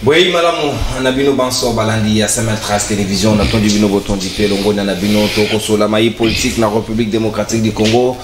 Oui, madame, Nabino Banso Balandi, à Saint-Maltras Télévision, on a entendu Bino Boton Dipé, Longo Nabino, Toko Solamaï, politique, la République démocratique du Congo.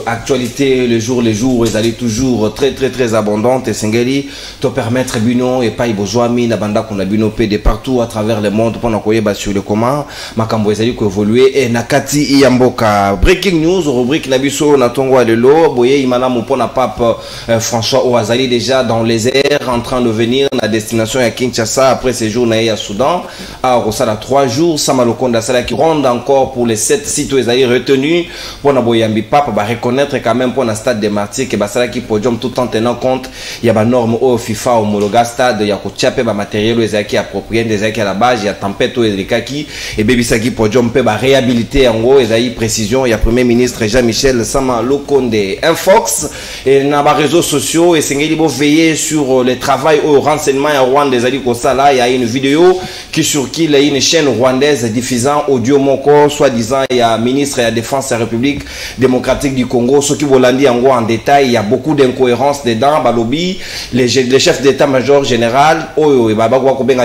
Actualité, les jours, ils allaient toujours très abondantes. Et Sengeli, te permettre Bino et pas Ibozouami, Nabanda, qu'on a Bino PD partout à travers le monde, pendant qu'on y sur le commun. Makambo, ils allaient évoluer. Et Nakati Iyamboka. Breaking news, rubrique Nabiso, Natongo Alelo, Boye, Imana Moupona Pape, François Ouazali, déjà dans les airs, en train de venir, la destination à Kinshasa après ces jours à Soudan à Rosala 3 jours Samalokonda Sala qui ronde encore pour les 7 sites où ils allaient retenus pour Naboyambi Papa va reconnaître quand même pour un stade des martyrs que Basala qui podium tout en tenant compte il y a des normes au FIFA homologa stade il y a Kotiape ba matériel où ils approprié des à la base il y a tempête où ils kaki et Bebisaki podium peut ba réhabiliter en gros ils avaient précision il y a premier ministre Jean-Michel Samalokonde Infox et dans les réseaux sociaux et Sengeli bo veiller sur le travail au renseignement des alliés il y a une vidéo qui circule une chaîne rwandaise diffusant audio moko soi-disant il y a ministre de la défense de la République démocratique du Congo ce qui vous l'a dit en détail il y a beaucoup d'incohérences dedans balobi les chefs d'état-major général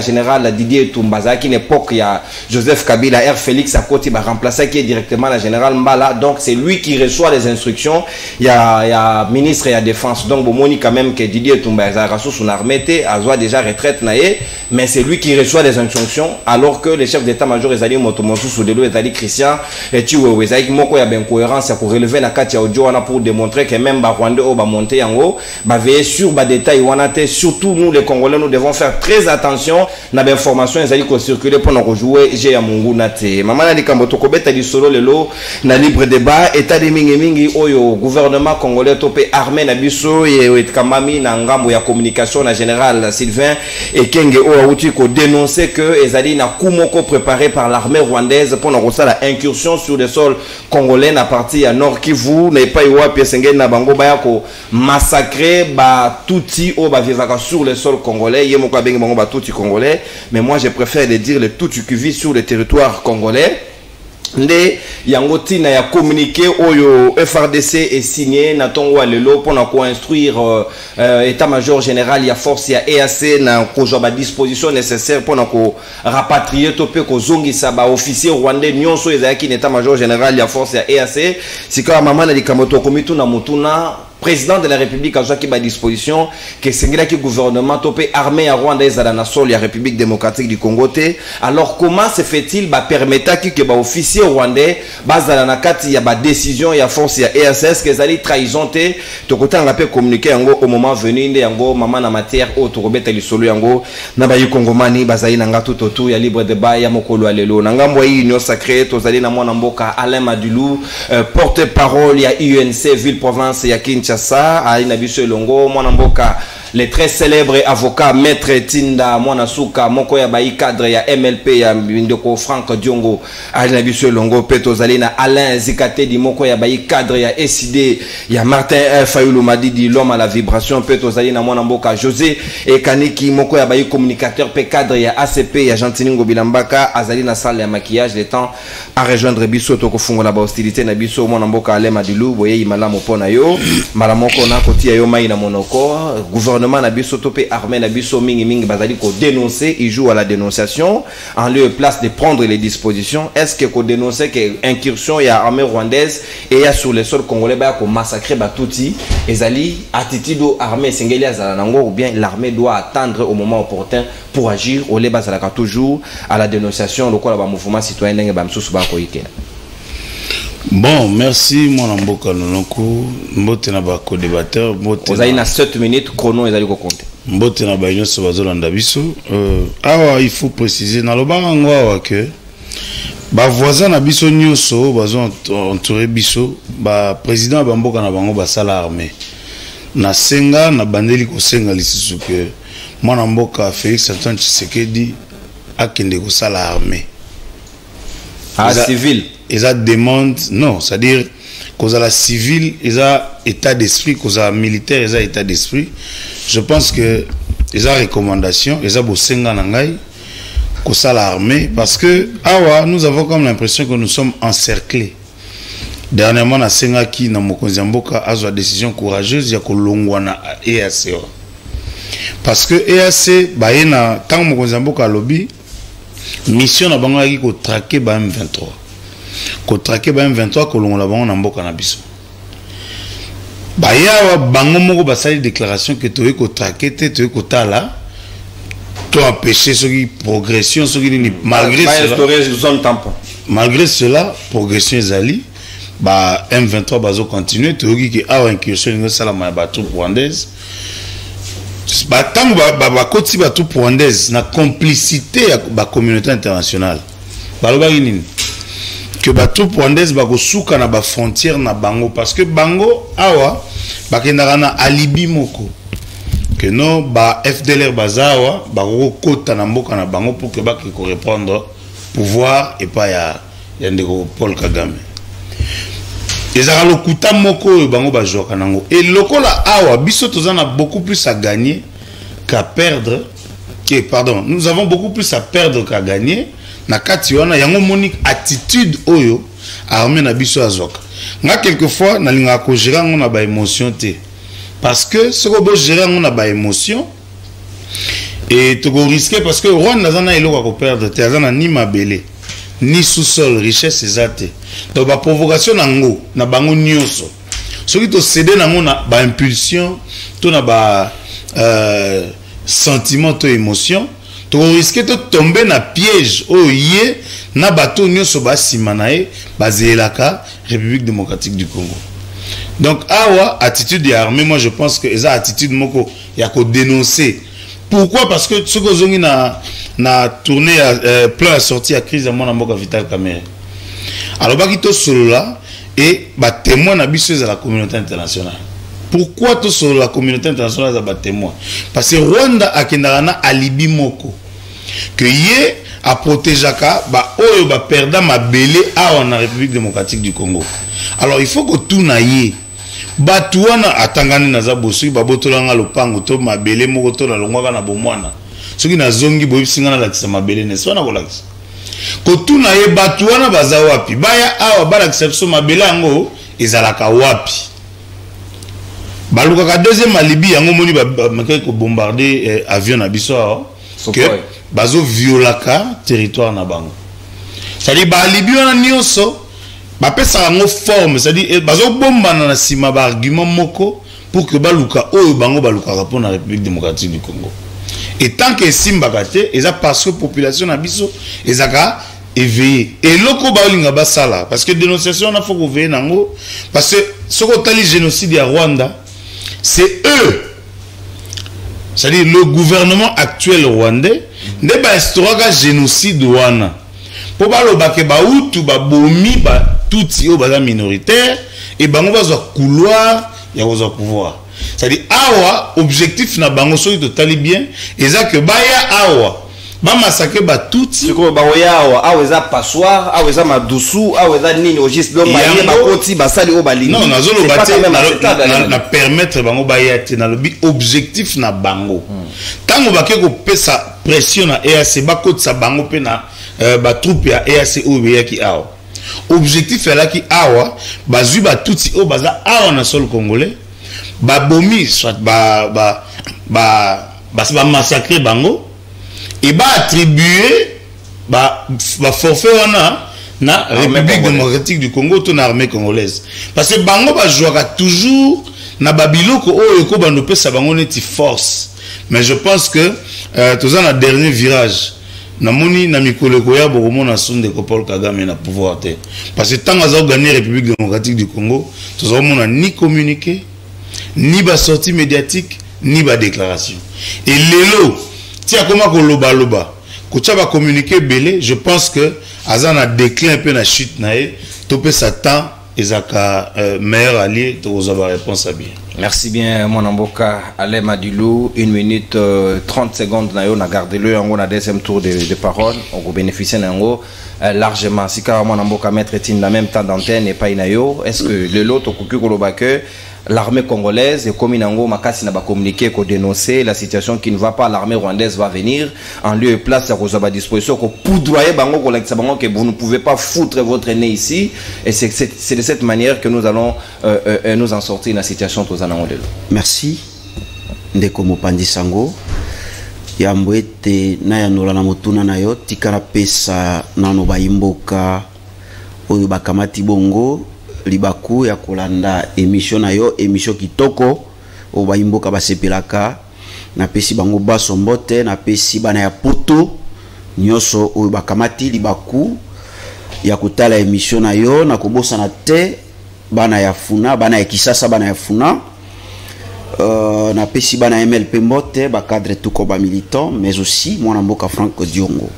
général Didier Toumbaza qui l'époque il y a Joseph Kabila R Félix à côté va remplacer qui est directement la général Mbala donc c'est lui qui reçoit les instructions il y a ministre de la défense donc bon quand même que Didier Toumbaza rassure son armée a déjà retraite mais c'est lui qui reçoit les injonctions alors que les chefs d'état-major les alliés Motomosu Soudelo les alliés Christian et tu vois moko ya ben cohérence pour relever la carte audio pour démontrer que même Rwanda va monter en haut va veiller sur les détails surtout nous les Congolais nous devons faire très attention na ben information les alliés qui circuler pour nous rejouer j'ai ya mungu nate maman na likamboto kobeta di solo lelo na libre débat état de mingi oyo gouvernement congolais topé armée na biso et kamami na ngambo ya communication na général Sylvain et Kenge Ouaouti ko dénoncer que Ezali na Koumoko préparé par l'armée rwandaise pour la incursion sur le sol congolais na partie à Nord Kivu n'est pas Iwa Piesengel na bango baya ko massacrer ba touti o ba vivaka sur le sol congolais yemoko bengi bango ba touti congolais mais moi je préfère les dire les touti qui vivent sur le territoire congolais. Nde yangoti na ya communiqué oyo FRDC est signé na tongo lelo pour instruire état-major général ya force ya EAC na kojoba disposition nécessaire pour rapatrier topé ko zongisa ba officier rwandais nyonso ezaki état-major général ya force ya EAC sika mama na likamoto komitu na mutuna président de la République a joué à disposition que c'est le gouvernement topé armée à Rwanda et à la sol la République démocratique du Congo. Alors comment se fait-il permettre que les officiers rwandais base dans la carte il y a des décisions il y a force il y a ESS que les trahison to côté on a pu communiquer au moment venu yango maman na matière auto robeta li solo yango na ba Kongomani bazali nanga tout ya libre débat ya mokolo alelo nanga moyi union sacrée tozali na mwana mboka Alain Madulou porte-parole ya UNC ville province ya Kinshasa aina biso longo mwana mboka le très célèbre avocat maître Tinda Mwanasuka moko ya bayi cadre ya MLP ya ndeko Franck Diongo aina biso longo peto zalina Alain Zikate di moko ya bayi cadre ya SID ya Martin Fayulu Madidi l'homme à la vibration peto zalina mwana mboka José et Kaniki moko ya bayi communicateur pe cadre ya ACP ya Gentiningo Bilambaka azalina salle ya maquillage le temps à rejoindre biso to kofungo la ba hostilité na biso mwana mboka Alain Madilou boye malamu pona yo malamoko na kotia yo mai na monoko gouvernement na biso topé armée na biso mingi bazali ko dénoncer il joue à la dénonciation en lieu et place de prendre les dispositions est-ce que ko dénoncer que incursion ya armée rwandaise et ya sur le sol congolais ba ko massacrer batuti ezali attitude armée sengeli azala nango ou bien l'armée doit attendre au moment opportun pour agir au les bazalaka toujours à la dénonciation lokola ba mouvement citoyen ndenge ba msusu ba ko ikela. Bon, merci mon amboka nonoko mbote na ba co-débatteur mbote vous avez na 7 minutes chrono ezali ko compter mbote na ba nyonso bazolanda biso awa il faut préciser na lobanga ngwa que ba voisin na biso nyonso bazo entourer biso ba président ba mboka na bango ba sala armée na senga na bandeli ko senga lisusu que mwana mboka Félix Antoine Tshisekedi akende ko sala armée civil. Ils ont demande, non, c'est-à-dire qu'aux la civile, ils ont état d'esprit, qu'aux la militaire, ils ont état d'esprit. Je pense que ils ont recommandation, ils ont bossé nangai, qu'aux l'armée, parce que nous avons comme l'impression que nous sommes encerclés. Dernièrement, na Sengaki, na Mokonzi Mboka, a une décision courageuse, il y a que l'ongwana et parce que EAC bayena tant mokonzi mboka lobby mission na bango yaki ko traquer ba M23 ko traquer ba M23 ko longola bango na mboka na biso baya bango moko basali déclaration que toye ko traquer te toye ko tala to empêcher ce qui progression ce qui ni malgré cela progression ezali ba M23 bazo continuer toyoki ki awa incursion ngo salama ba troupe rwandaise ba tango ba koti ba troupe rwandaise na complicité ya ba communauté internationale baloba nini que ba troupe rwandaise ba ko suka na ba frontière na bango parce que bango awa ba kendaka na alibi moko que non ba FDLR bazawa ba ko kota na mboka na bango pour que ba ko répondre pouvoir et pas ya ndeko Paul Kagame. Ezara lokuta moko e bango ba joka nango. Et lokola awa biso tozana beaucoup plus à gagner qu'à perdre. Pardon, nous avons beaucoup plus à perdre qu'à gagner. Na kati wana yango monique attitude oyo armée na biso azoka. Nga quelquefois na linga ko gérer ngo na ba émotion te. Parce que ce que bo gérer ngo na ba émotion et tu risquer parce que Rwanda zana eloko ko perdre te azana ni mabele ni sous-sol richesse ezate. Donc ba provocation nango na bango nyonso. Ce qui to céder nango na ba impulsion, to na ba sentiment to émotion, tu risquer de tomber na piège oye na bato nyonso ba simanae bazelaka République démocratique du Congo. Donc awa attitude de l'armée, moi je pense que eza attitude moko ya ko dénoncer. Pourquoi? Parce que ce que zongi na tourné plan à sortie à crise à mon amour Vital Kamerhe. Alors bah qui to solo là et bah témoin na biso à la communauté internationale. Pourquoi to solo la communauté internationale a témoin? Parce que Rwanda a kendana alibi moko que yé a protéger ka bah oyo bah perdant ma belé à en République démocratique du Congo. Alors il faut que tout naïe batuana atangani na zabosu babotolanga lopango to mabele moko to la longwa na bomwana soki na zongi boyisinga na lakisa mabele ne sona ko lakisa ko tuna ye batuana baza wapi baya awa balakisa biso mabele yango ezalaka wapi baluka ka deuxième alibi yango moni ba makay ko bombarder avion na biso awa que bazo violaka territoire na bango c'est-à-dire ba alibi wana nyonso ba pesa ngo forme, c'est-à-dire bazo bomba na sima ba argument moko pour que baluka oyo bango baluka rapport na République démocratique du Congo. Et tant que simba kate eza parce que population na biso ezaka éveillé et loko ba olinga basala parce que dénonciation na faut ko veiller nango parce que ce qu'on tali génocide à Rwanda c'est eux, c'est-à-dire le gouvernement actuel rwandais ne ba instaura génocide wana pour baloba ke ba utu ba bomi ba tout au bas minoritaire et bango bazwa couloir ya bazwa pouvoir. C'est-à-dire awa objectif na bango so totali bien eza que baya awa ba massacrer ba tout ko ba oya awa eza passoire awa eza madusu awa eza nini au juste donc ba ba koti ba sali o ba lingi. Non nazolo bate na permettre bango baya te na lobi objectif na bango. Tango ba ke ko pesa pression na EAC ba koti sa bango pe na ba troupe ya EAC o ya ki awa. Objectif est là qui awa bazui ba touti o baza awa na sol congolais ba bomi soit ba massacrer bango et ba attribuer ba forfait wana na République démocratique du Congo to na armée congolaise parce que bango ba jouera toujours na babiloko o eko bando pesa bango neti force mais je pense que tous en a dernier virage namoni na mikolo ko ya boko mona sonde ko Paul Kagame na pouvoir te parce que tant azo gagner République démocratique du Congo tous mona ni communiqué ni ba sortie médiatique ni ba déclaration et lelo ti akoma ko loba ko tshaba communiquer belé je pense que azana déclin un peu na chute na e to pe satan ezaka meilleur allié to oza réponse à bien. Merci bien, mon amboka. Alain Madilou, 1 minute 30 secondes. On a gardé le on a deuxième tour de parole. On va bénéficier largement. Si mon amboka mettre in la même temps d'antenne et pas inayo, est-ce que le lot au kuku kolobake l'armée congolaise et comme Inango Makasi n'a pas communiqué qu'on dénoncer la situation qui ne va pas, l'armée rwandaise va venir en lieu et place à disposition qu'on poudroyer bango que vous ne pouvez pas foutre votre nez ici et c'est de cette manière que nous allons nous en sortir de la situation tous en. Merci Ndeko Mopandi Sango. ya mbwete na ya nola na motuna na yo tikala pesa nano baimboka oyo bakamati bongo libaku ya kolanda émission na yo émission kitoko o baimboka basepelaka na pesi bango baso mbote na pesi bana ya poto nyoso oyo bakamati libaku ya kutala émission na yo na kobosa na te bana ya funa bana ya kisasa bana ya funa na pesi bana MLP mbote ba cadre tout comme militant mais aussi mwana mboka Franck Diongo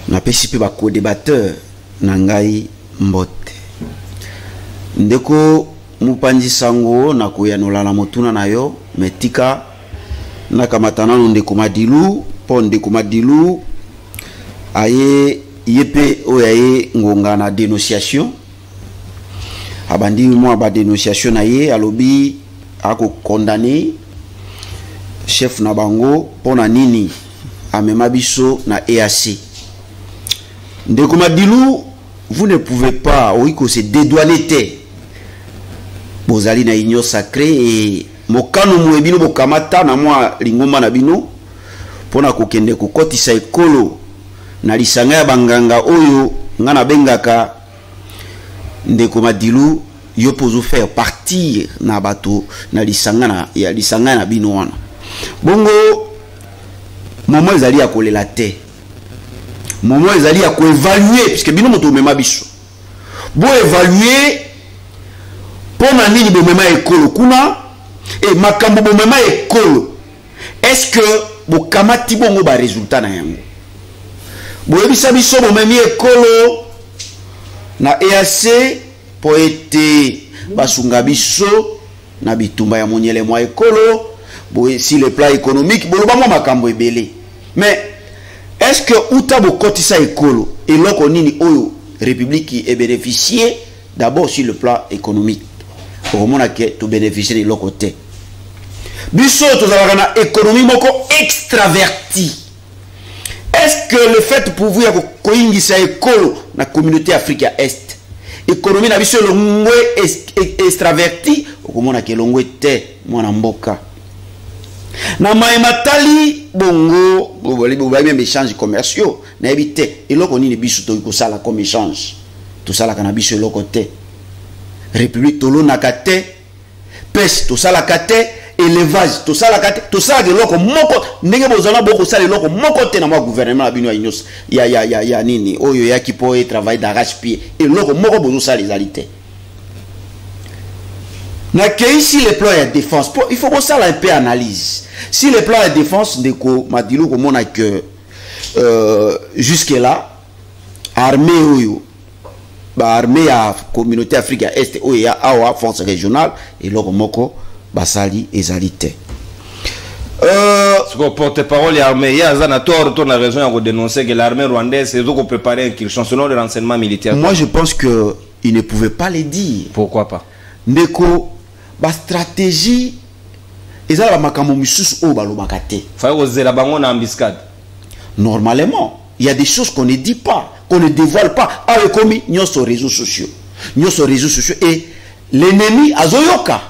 na pesi pe ba co-débatteur na ngai mbote ndeko mupanzi sango na koyanola na motuna na yo metika na kamatana ndeko madilu po ndeko madilu aye yepe oyaye ngonga na dénonciation abandi moi ba dénonciation na ye alobi ako condamné chef na bango pona nini amema biso na EAC ndeko madilu vous ne pouvez pas oiko se dédouaner te bozali na union sacrée et mokano muebino bokamata na moi lingomba na bino pona kokende kokotisa ekolo na lisanga ya banganga oyo ngana bengaka ndeko madilu yo pozo faire partir na bato na lisanga na ya lisanga na bino wana bongo moment ezali ya kolela te moment ezali ya koévaluer puisque bino moto mema biso bo évaluer pona nini bo mema ekolo kuna et makambo bo mema ekolo est-ce que bo kamati bongo ba résultat na yango bo ebisa biso bo memi ekolo na EAC po ete basunga biso na bitumba ya monyele mwa ekolo bo si le plan économique boloba mwa makambo ebele mais est-ce que uta bo kotisa ekolo eloko nini oyo république est bénéficié d'abord sur le plan économique pour mona ke to bénéficier de l'autre côté biso to zalaka na économie moko extraverti. Est-ce que le fait pour vous koingisa ekolo na communauté africaine est économie na biso longwe extraverti okomona ke longwe te mwana mboka na matali bongo bobali échange commerciaux na ebité eloko nini biso to ikosala comme échange to sala kana biso eloko te république tolo nakate pêche to sala kate élevage to sala kate to sala de loko moko ndenge bozana boko sala loko moko te na ma gouvernement na bino ya nyos ya nini oyo ya kipo et travail d'arrache-pied et loko moko bozo sala les alités na que ici les plans de défense il faut qu'on sala un peu analyse si les plans de défense de ko madilo ko mona que jusque là armée oyo ba armée ya communauté africaine est oyo ya awa force régionale et loko moko basali ezalité ce qu'on porte-parole et armée il y a un tort on a raison de dénoncer que l'armée rwandaise c'est qu'on préparer une incursion selon le renseignement militaire. Moi je pense que il ne pouvait pas le dire. Pourquoi pas? Ndeko ba stratégie ezala makambo misusu o balobaka te. Fa oser la bango na embuscade. Normalement, il y a des choses qu'on ne dit pas, qu'on ne dévoile pas avec comme nous sur les réseaux sociaux. Nous sur les réseaux sociaux et l'ennemi azoyoka.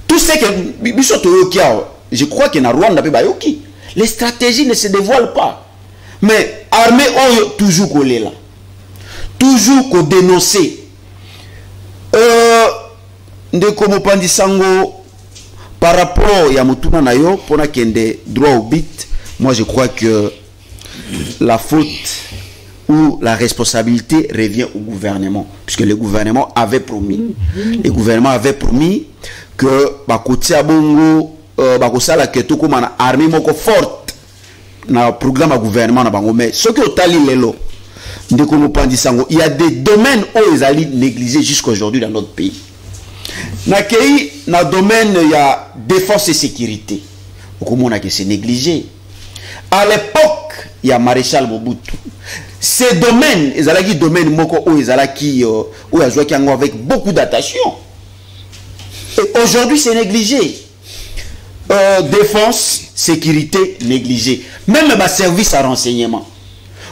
Tout ce que je crois que na Rwanda pe bayoki. Les stratégies ne se dévoilent pas. Mais armée oyo toujours collé là. Toujours qu'on dénoncer. Ndeko mopandi sango par rapport ya mutuna na yo pona kende droit au but, moi je crois que la faute ou la responsabilité revient au gouvernement puisque le gouvernement avait promis. Le gouvernement avait promis que bakotia bongo bakosala que tout comme na armée moko forte na programme à gouvernement na bango mais ce que otali lelo ndeko mopandi sango il y a des domaines où ils allaient négliger jusqu'aujourd'hui dans notre pays. Na kei na domaine ya défense et sécurité okomona que c'est négligé. À l'époque il y a maréchal Mobutu ces domaines ils allaient domaine moko où ils allaient qui où ils jouaient avec beaucoup d'attention. Et aujourd'hui c'est négligé. Défense, sécurité négligée. Même ma service à renseignement.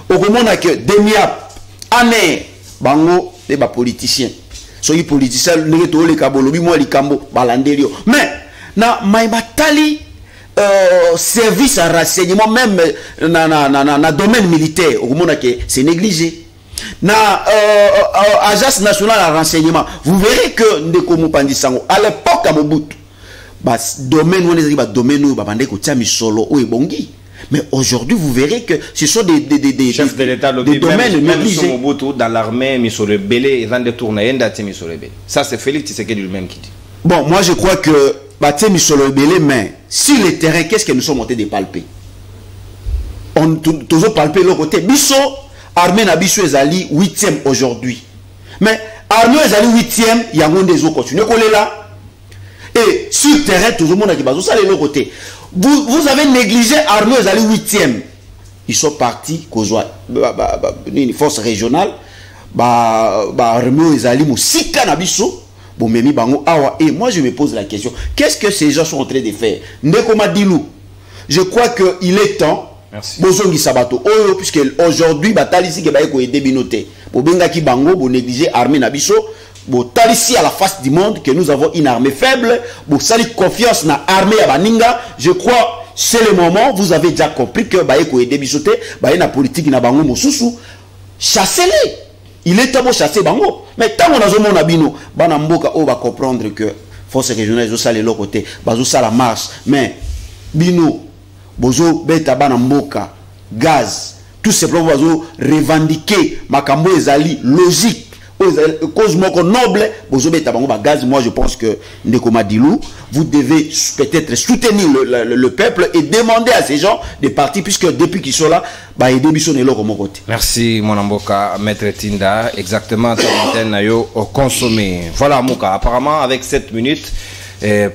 Au moment que demi-ap, année, bango, les politiciens. Soyez politiciens, les kabolobi, moi les kambo, balandelio. Mais, na maibatali, service à renseignement, même dans le domaine militaire, c'est négligé. Dans l'Agence nationale de renseignement, vous verrez que Ndeko Mupandi Sango, à l'époque à Mobutu, domaine mais aujourd'hui, vous verrez que ce sont des chefs de l'État, des domaines négligés. Même Mobutu, dans l'armée, Misole Belé, ils ont détourné, ça c'est Félix Tshisekedi lui-même qui dit. Bon, moi je crois que Misole Belé, mais sur le terrain, qu'est-ce que nous sommes montés de palper? On toujours palper l'autre côté. Bisso, armée na Bisso Ezali 8e aujourd'hui. Mais armée Ezali 8e, il y a des autres continuent là. Et sur le terrain, tout le monde a dit, ça l'autre côté. Vous avez négligé Arnaud Ezali 8e. Ils sont partis, une force régionale. Arnaud Ezali Moussika Nabiso. Et moi je me pose la question, qu'est-ce que ces gens sont en train de faire? Ndeko Madilou, je crois qu'il est temps. Bozongi Sabato. Puisque aujourd'hui, Batalisi qui va aider Binoté. Pour Bengaki Bango, pour négliger l'armée Nabiso. Pour Talissi à la face du monde que nous avons une armée faible. Pour salir confiance dans l'armée à Baninga. Je crois c'est le moment. Vous avez déjà compris que Baeko aider Bisoté. Baena politique na Bango Mosusu. Chassez-les. Il est temps de chasser Bango. Mais tant qu'on a zoné Nabino, Banamboka, on va comprendre que force régionale, ils ont de l'autre côté. Ils ont la marche. Mais Bino. Bozo beta bana mboka gaz tout simplement bozo revendiquer makambo ezali logique cause moko noble bozo beta bango ba gaz. Moi je pense que Ndeko Madilou, vous devez peut-être soutenir le peuple et demander à ces gens de partir, puisque depuis qu'ils sont là ba aider biso nelo comme côté. Merci mon mboka maître Tinda, exactement ça nayo au consommer. Voilà Moka, apparemment avec 7 minutes.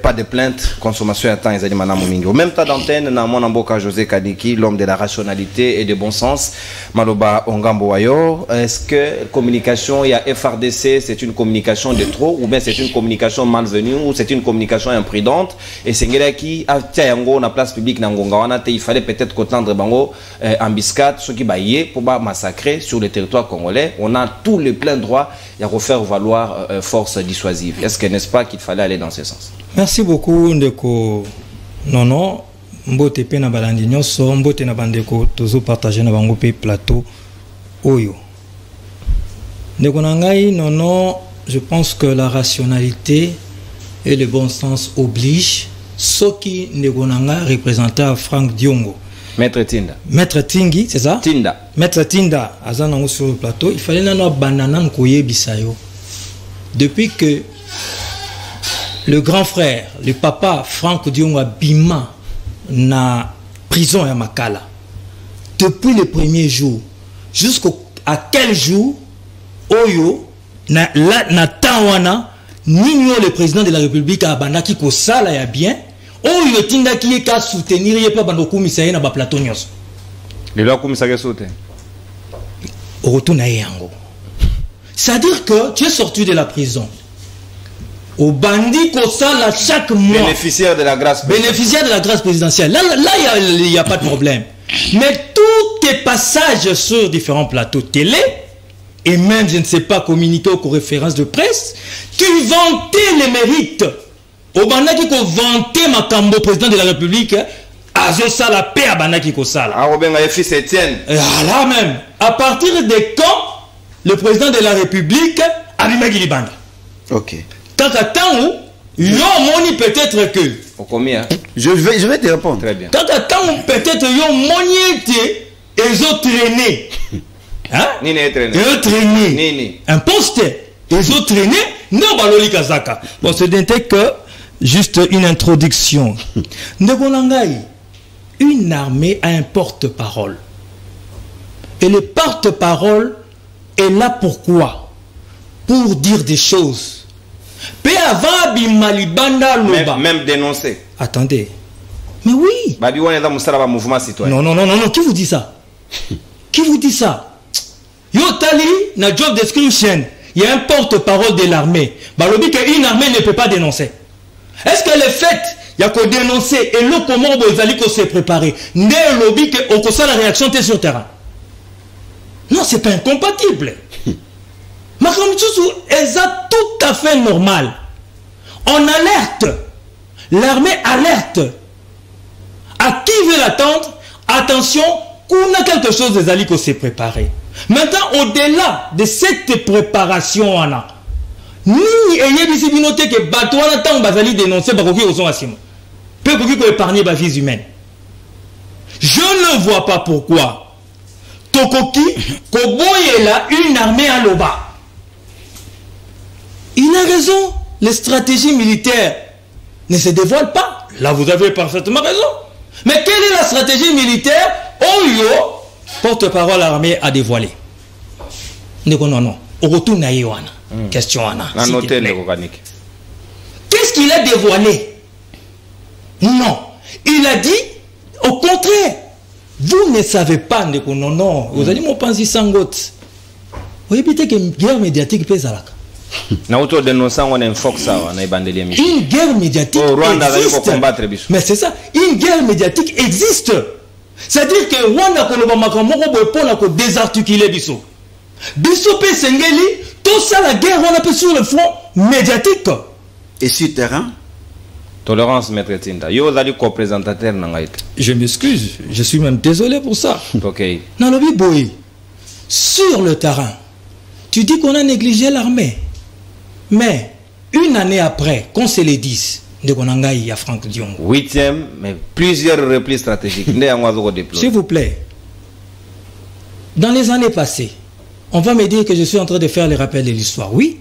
Pas de plainte, consommation à temps, ils ont dit Madame Mingi. Au même temps d'antenne, dans mon amboka José Kadiki, l'homme de la rationalité et de bon sens, Maloba Ongambo Wayo. Est-ce que communication, il y a FRDC, c'est une communication de trop, ou bien c'est une communication malvenue, ou c'est une communication imprudente? Et c'est qui a Tiango, na place publique, Nangongawana, il fallait peut-être qu'attendre Bango, embuscade, ceux qui baillent pour pas massacrer sur le territoire congolais. On a tous les pleins droits à refaire valoir force dissuasive. Est-ce que n'est-ce pas qu'il fallait aller dans ce sens? Merci beaucoup Ndeko Nono. Mbote pe na balandi nyonso, mbote na bandeko tozo partager na bango pe plateau oyo. Ndeko nangai Nono, je pense que la rationalité et le bon sens obligent ceux qui Ndeko nangai représenté à Franck Diongo. Maître Tinda. Maître Tingi, c'est ça? Tinda. Maître Tinda, azanango sur le plateau, il fallait nano banana nkoye bisayo. Depuis que le grand frère, le papa Franck Diongo Bima na prison à Makala, depuis le premier jour jusqu'à quel jour Oyo na Tawana Nino le président de la République a bandaki ko sala ya bien Oyo tinda qui ka soutenir ye pa bando komisaye na ba plateau nyos le lo komisaye sauter au retour na yango. C'est-à-dire que tu es sorti de la prison au bandit qu'on sala chaque mois. Bénéficiaire de la grâce présidentielle. Bénéficiaire de la grâce présidentielle. Là il y a pas de problème. Mais tous tes passages sur différents plateaux télé, et même, je ne sais pas, communiquer aux conférences de presse, tu vantais les mérites. Au bandaki ko vantait Makambo, président de la République, Azo Sala, paix à bandaki ko Sala. Ah, Robin, fils Étienne. Là même, à partir de quand le président de la République a mis Gilibanda. Ok. Tant qu'à temps où, yo moni peut-être que. Au combien? Je vais te répondre. Très bien. Tant qu'à temps où peut-être yo moni était, ils ont traîné. Hein? Nini est traîné. Ils ont traîné. Nini. Un poste. Ils ont traîné. Non, Baloli Kazaka. Bon, ce n'était que juste une introduction. Ndegonangai, une armée a un porte-parole. Et le porte-parole est là pourquoi? Pour dire des choses. Même dénoncer. Attendez. Mais oui. Non. Qui vous dit ça? Qui vous dit ça? Yo tali, na job description, il y a un porte-parole de l'armée. Balobi que une armée ne peut pas dénoncer. Est-ce que le fait, il y a qu'à dénoncer et le comment vous allez se préparer? Né lobby que on constate la réaction sur le terrain. Non, c'est pas incompatible. Mais comme tout est tout à fait normal. On alerte. L'armée alerte. À qui veut l'attendre? Attention, on a quelque chose des alliés qui s'est préparé. Maintenant, au-delà de cette préparation, on a ni ayez décidé noter que bateau à la temps basali dénoncer par qui aux assume. Peu pour qui épargner la vie humaine. Je ne vois pas pourquoi Tokoki Koboye là une armée à l'Oba. Il a raison. Les stratégies militaires ne se dévoilent pas. Là, vous avez parfaitement raison. Mais quelle est la stratégie militaire? Oyo, porte-parole armée a dévoilé. Non. Au retour naïwana. Question Anna. Qu'est-ce qu'il a dévoilé? Non. Il a dit, au contraire, vous ne savez pas, non. Vous allez m'en penser sans goutte. Vous évitez que une guerre médiatique pèse à la. Une guerre médiatique existe. Mais c'est ça, une guerre médiatique existe. C'est-à-dire que Rwanda a désarticulé Bissot. Bissot peut s'engager, tout ça la guerre on appelle sur le front médiatique. Et sur terrain? Tolérance, maître Tinta. Je m'excuse, je suis même désolé pour ça. Ok. Nalobi Boy, sur le terrain, tu dis qu'on a négligé l'armée. Mais une année après, qu'on se les dise, de Konangaï à Franck Diongo. 8e, mais plusieurs replis stratégiques. S'il vous plaît, dans les années passées, on va me dire que je suis en train de faire les rappels de l'histoire. Oui.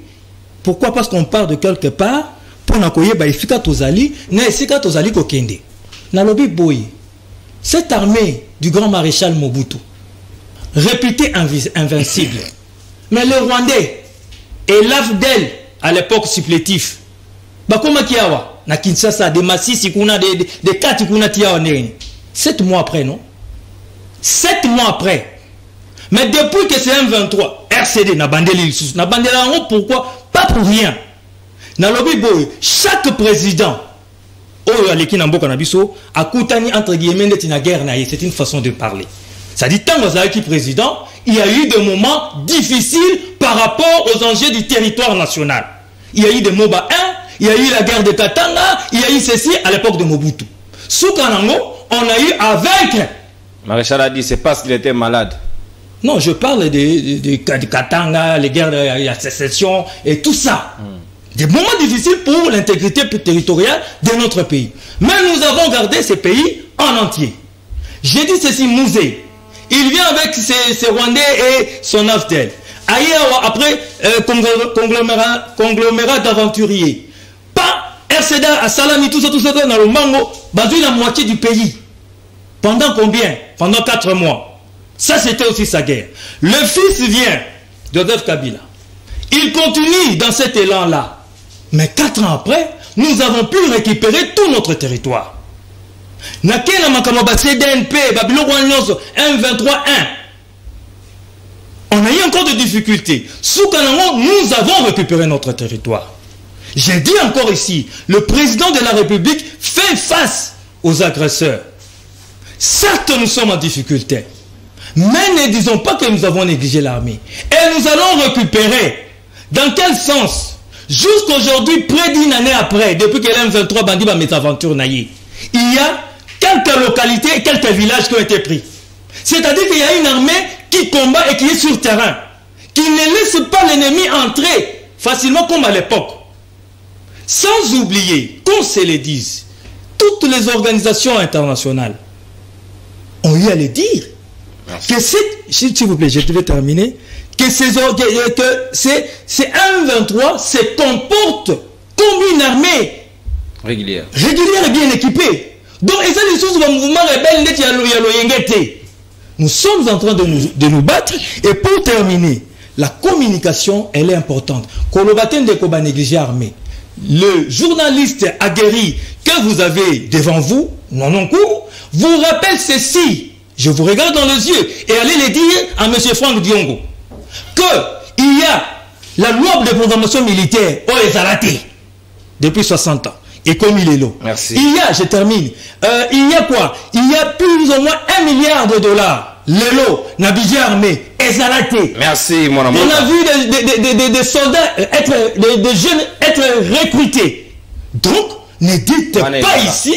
Pourquoi? Parce qu'on part de quelque part pour n'akoyer baïfika tozali, n'aïsika tozali kokende. Nalobi Boy, cette armée du grand maréchal Mobutu, réputée invincible, mais le Rwandais et l'Afdel à l'époque supplétif, bakoma kiawa na Kinshasa de Massisi kuna de kati kuna tiawa neni. 7 mois après, non? 7 mois après. Mais depuis que c'est M23, RCD n'a bandé n'a bandé la honte, pourquoi? Pas pour rien. Dans le Biboy, chaque président, a coutani entre guillemets une guerre, c'est une façon de parler. Ça dit, tant que président, il y a eu des moments difficiles par rapport aux enjeux du territoire national. Il y a eu des MOBA 1, il y a eu la guerre de Katanga, il y a eu ceci à l'époque de Mobutu. Sous Kanango, on a eu à vaincre. Maréchal a dit, c'est parce qu'il était malade. Non, je parle de Katanga, les guerres de la sécession et tout ça. Des moments difficiles pour l'intégrité territoriale de notre pays. Mais nous avons gardé ce pays en entier. J'ai dit ceci, Mouzé. Il vient avec ses Rwandais et son Afdel. Après, conglomérat d'aventuriers. Pas RCD à Salami, tout ça, dans le Mango, basé la moitié du pays. Pendant combien? Pendant 4 mois. Ça, c'était aussi sa guerre. Le fils vient, Joseph Kabila. Il continue dans cet élan-là. Mais 4 ans après, nous avons pu récupérer tout notre territoire. Nakena Makamaba CDNP, Babylon M23-1. On a eu encore des difficultés. Sous Kanango, nous avons récupéré notre territoire. J'ai dit encore ici, le président de la République fait face aux agresseurs. Certes, nous sommes en difficulté. Mais ne disons pas que nous avons négligé l'armée. Et nous allons récupérer. Dans quel sens? Jusqu'aujourd'hui, près d'une année après, depuis que l'M23 bandit va mes aventures naïes, il y a quelques localités et quelques villages qui ont été pris. C'est-à-dire qu'il y a une armée qui combat et qui est sur terrain, qui ne laisse pas l'ennemi entrer facilement comme à l'époque. Sans oublier, qu'on se le dise, toutes les organisations internationales ont eu à le dire. Que s'il vous plaît, je vais terminer. Que ces M23 se comportent comme une armée régulière et bien équipée. Donc, nous sommes en train de nous battre. Et pour terminer, la communication, elle est importante. Le journaliste aguerri que vous avez devant vous, vous rappelle ceci. Je vous regarde dans les yeux et allez le dire à M. Franck Diongo qu'il y a la loi de programmation militaire au Ezalate depuis 60 ans. Et comme il est là. Merci. Il y a, je termine, il y a quoi? Il y a plus ou moins $1 milliard. Le lot, n'a budget armé, Ezalate. Merci, mon amour. On a vu des soldats, des jeunes être recrutés. Donc, ne dites pas ici,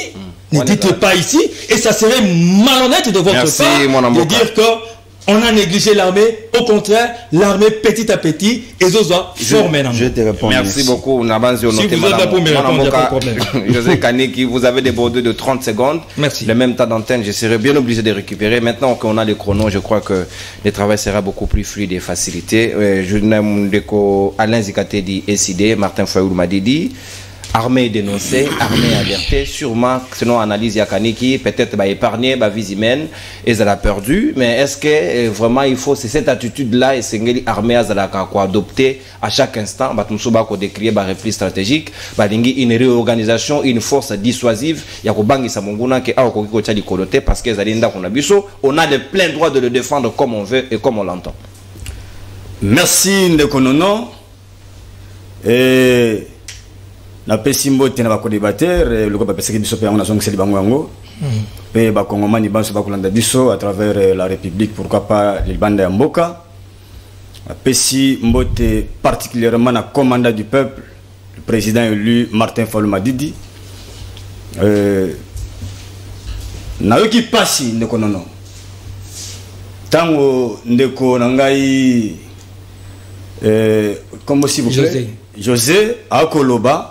Ne dites pas ici, et ça serait malhonnête de votre part de dire qu'on a négligé l'armée. Au contraire, l'armée petit à petit, et doit former. Je te réponds. Merci beaucoup. Si vous êtes là pour me répondre, il n'y a pas de problème. José Kaniki, vous avez débordé de 30 secondes. Merci. Le même temps d'antenne, je serai bien obligé de récupérer. Maintenant qu'on a les chronos, je crois que le travail sera beaucoup plus fluide et facilité. Je n'aime que Alain Zikate dit SID, Martin Fayoul m'a dit. Armée dénoncée, armée alertée, sûrement, selon analyse Yakaniki, peut-être épargné, vie humaine, et elle a perdu. Mais est-ce que vraiment il faut, c'est cette attitude-là, et c'est l'armée a adopter à chaque instant, nous décrire un repli stratégique, une réorganisation, une force dissuasive, il y a Kobangi Samonguna qui a coloté parce que on a le plein droit de le défendre comme on veut et comme on l'entend. Merci Ndekonono. Et na pesimbo tena ba co-débatteur le ko ba pesaki biso pe on a zongi seli bango yango pe ba kongomani banso ba kolanda biso à travers la République, pourquoi pas les bandes ya mboka pesi mbote particulièrement na commandant du peuple, le président élu Martin Fayulu Madidi na yoki pasi ndeko nono tango ndeko nangai comme s'il vous plaît José Akoloba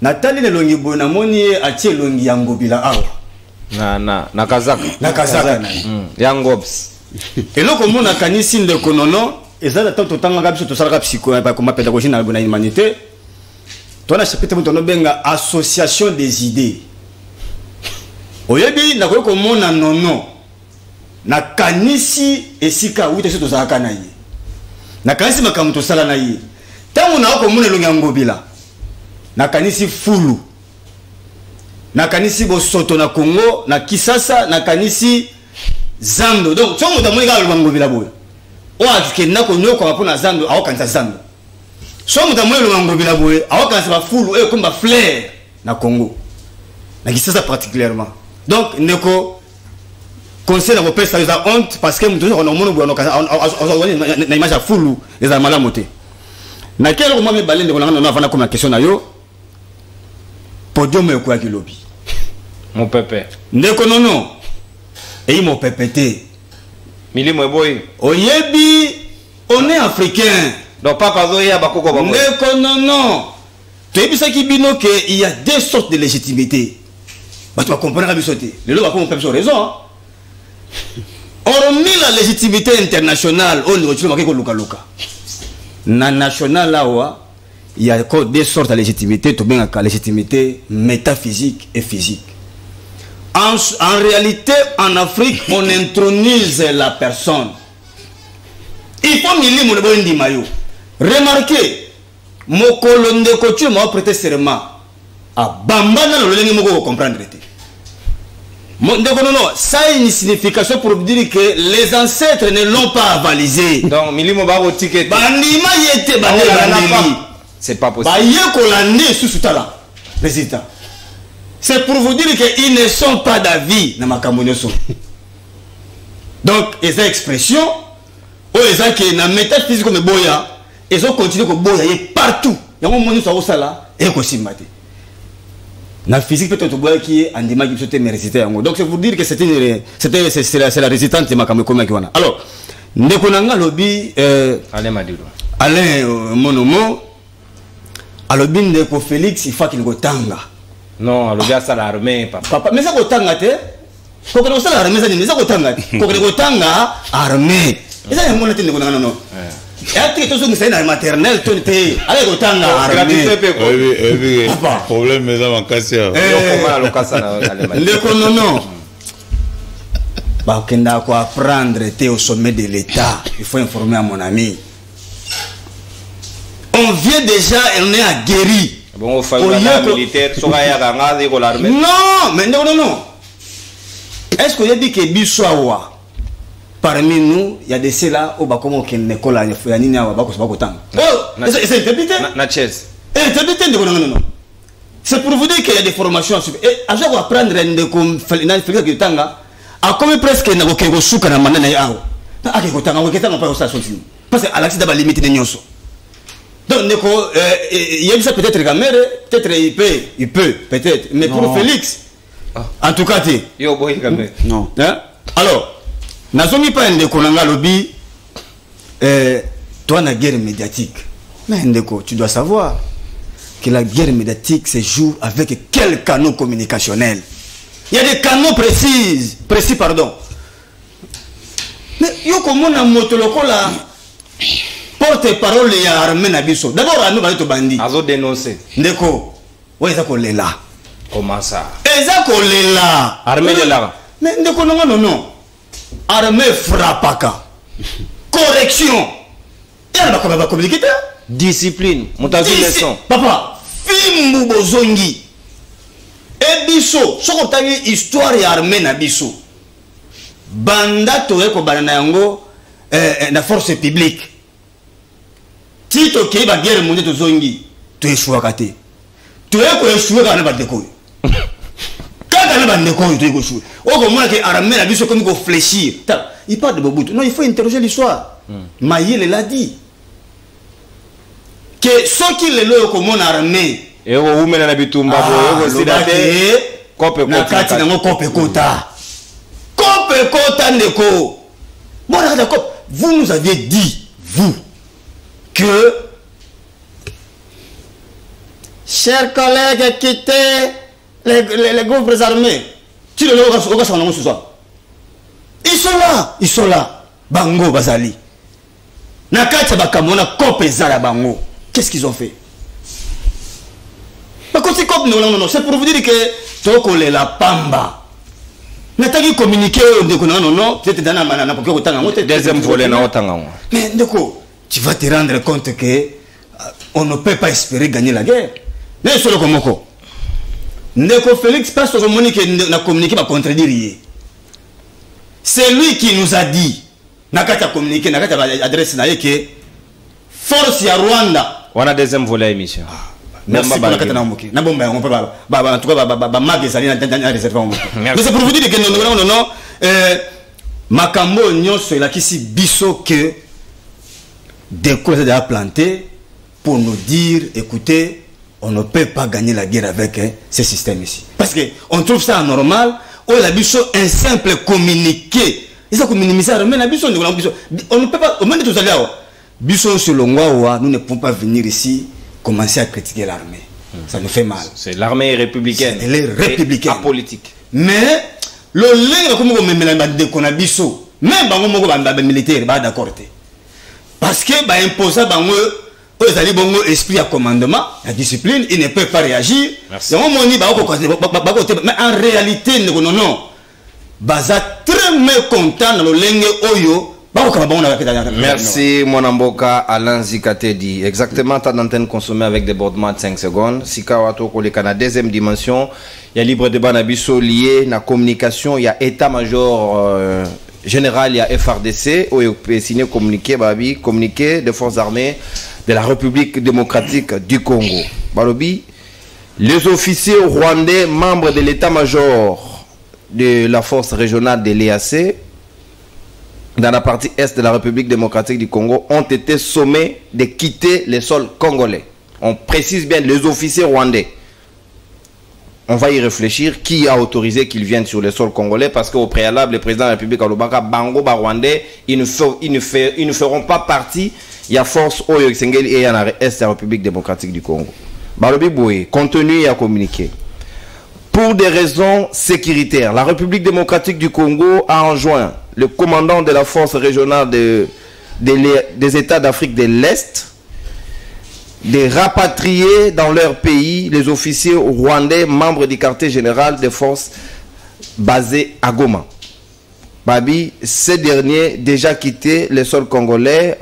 Nathalie le longi bona moni atie longi yangobila awa na kazaka yangobs eloko mona kanisi ndeko nono ezala tanto tanga biso to sala psycho pa comme pédagogie na humanité to na chapitre mo tono benga association des idées oyebi na ko mona nono na kanisi esika wite so to sala kana yi na kanisi makamu to sala na yi tango na ko mona longi yangobila na kanisi fulu na kanisi bosoto na Congo na Kisasa na kanisi zando donc so moto moni ga lubango bila boy o atike na ko nyoko apo na zando awo kanisa zando so moto moni lubango bila boy awo kanisa ba fulu e comme ba fleur na Congo na Kisasa particulièrement donc neko conseil na pesa za honte parce que moto on moni boy na image ya fulu les amalamote na kelo ko mame balende ko na avana comme la question na yo podium quoi qui lobby mon pépé ndeko nono et mon pépété milimo boy oyebi on est africain donc papa zoya bakoko babo ndeko nono tu es bisa ki bino que il y a deux sortes de légitimité bah tu vas comprendre la bisoté le lo va comme personne raison hormis la légitimité internationale on ne retrouve pas luka luka na national là il y a encore deux sortes de légitimité, tout bien la légitimité métaphysique et physique. En réalité, en Afrique, on intronise la personne. Il faut m'y mon bon di mayo. Remarquez, mon colonne de couture m'a prêté serment. À Bambana, le lengi moko comprendre. Ça a une signification pour dire que les ancêtres ne l'ont pas avalisé. Donc, milimo ba ticket. Bandima yete bandeli. C'est pas possible. C'est pour vous dire qu'ils ne sont pas d'avis dans ma camonioso. Donc, les expressions, ils ont qui na métaphysique comme boya, ils ont continué que boya partout. Il y a un moment où ça va là et qu'on s'y mate. La physique peut-être boya qui est en démarche qui se réciter. Donc, c'est pour dire que c'est la résistance de ma camonioso. Alors, nekonanga lobby Alain Madilo. Alain Monomo. Alors, bien de Félix, il faut qu'il go tanga. Non, alors gars ça l'armée papa. Mais ça go tanga te. Quand on ça l'armée ça dit ça go tanga. Quand on go tanga armée. Et ça mon tête non non. Et après tout ça c'est une maternelle tout te. Allez go tanga armée. Oui. Problème mais ça va casser. Comment le casser Alain Le non non. Bah kenda ko apprendre te au sommet de l'état. Il faut informer à mon ami. On vient déjà, on est aguerri. Bon, on fait un militaire, non, mais non. Est-ce qu'on a dit que Bissoawa, parmi nous, il y a des ceux-là où on a une école à Nina, c'est interprété. Non. C'est pour vous dire qu'il y a des formations. Et à chaque fois, apprendre à comme presque na ko suka na manana yao. Pas à ko tanga pas ça parce que à l'accident va limiter les nyonso. Donc, il y a ça peut-être la mère, peut-être il peut, peut-être. Mais pour Félix, En tout cas, Yo, boy, quand même. Non. hein? Alors, n'azongi pas un décolanga lobby, toi, la guerre médiatique. Mais Ndeko, tu dois savoir que la guerre médiatique se joue avec quels canaux communicationnels. Il y a des canaux précis, pardon. Mais yo comment on a motoloko là porte-parole ya armée nabiso. D'abord armée va être bandit. Azo dénoncer. Ndeko, ouais ça qu'on est là. Comment ça? Et ça qu'on est là. Armée de là. Mais Ndeko non. Armée frappaka. Correction. Il y a pas communiquer. Discipline. Montazi leçon. Papa, film bozongi. Et biso, ce qu'on t'a dit histoire et armée na biso. Banda toé ko banana yango na force publique. Tito ke ba guerre mondiale to zongi. Tu échoues kate. Tu es ko échouer kana ba déco. Quand na ba déco tu es ko échouer. O ko mona ke armée na biso comme ko fléchir. Il parle de Mobutu. Non, il faut interroger l'histoire. Mayele l'a dit. Que ceux qui le loyaux comme mon armée et au women na bitumba bo yo sidate kope na kati na kope kota kope kota ndeko bon d'accord vous nous aviez dit vous que chers collègues quittez les groupes armés tu le loyaux au cas on ce soir ils sont là bango bazali na kati ba kamona kope zala bango. Qu'est-ce qu'ils ont fait? Non, c'est pour vous dire que Toko la pamba. N'a pas communiqué non, peut-être dans la manana pour que vous deuxième volet na otanga. Mais Ndeko, tu vas te rendre compte que on ne peut pas espérer gagner la guerre. Mais sur le Komoko. Ndeko Félix passe au moment que n'a communiqué pas contredire. C'est lui qui nous a dit n'a qu'à communiquer, n'a qu'à adresser na que force ya Rwanda. On a deuxième volet émission. Merci pour la catana moki. Na bomba on peut pas en tout cas mag sali na réserve on. Mais c'est pour vous dire que non makambo nyonso la kisi biso que des causes déjà plantées pour nous dire écoutez, on ne peut pas gagner la guerre avec ce système ici. Parce que on trouve ça anormal, ou la biso un simple communiqué. Ils ont communiqué mais la biso on ne peut pas au moins de tout ça là. Biso sur le Ngwawa, nous ne pouvons pas venir ici commencer à critiquer l'armée. Ça nous fait mal. C'est l'armée républicaine. Elle est républicaine. Apolitique. Mais le lien comme on met la décona biso, même bango moko ba militaire ba d'accord. Parce que ba imposer bango eux allez bongo esprit à commandement, la discipline, il ne peut pas réagir. Merci. Mais en réalité non. Baza très mécontent dans le lenge oyo. Merci Monamboka Alain Zikatedi. Exactement, ta d'antenne consommée avec débordement de 5 secondes. Sika wato koleka na deuxième dimension. Il y a libre débat na biso lié na communication. Il y a état-major général, il y a FRDC. Où il peut signer communiqué des forces armées de la République démocratique du Congo. Balobi, les officiers rwandais, membres de l'état-major de la force régionale de l'EAC, dans la partie est de la République démocratique du Congo, ont été sommés de quitter le sol congolais. On précise bien les officiers rwandais. On va y réfléchir. Qui a autorisé qu'ils viennent sur le sol congolais? Parce qu'au préalable, le président de la République Alobaka, Bango Rwandais, ils ne feront pas partie. Il y a force Oyo Xengeli et en est de la République démocratique du Congo. Balobi Boué, contenu et à communiquer. Pour des raisons sécuritaires, la République démocratique du Congo a enjoint le commandant de la force régionale des États d'Afrique de l'Est de rapatrier dans leur pays les officiers rwandais membres du quartier général des forces basées à Goma. Babi, ces derniers déjà quitté le sol congolais,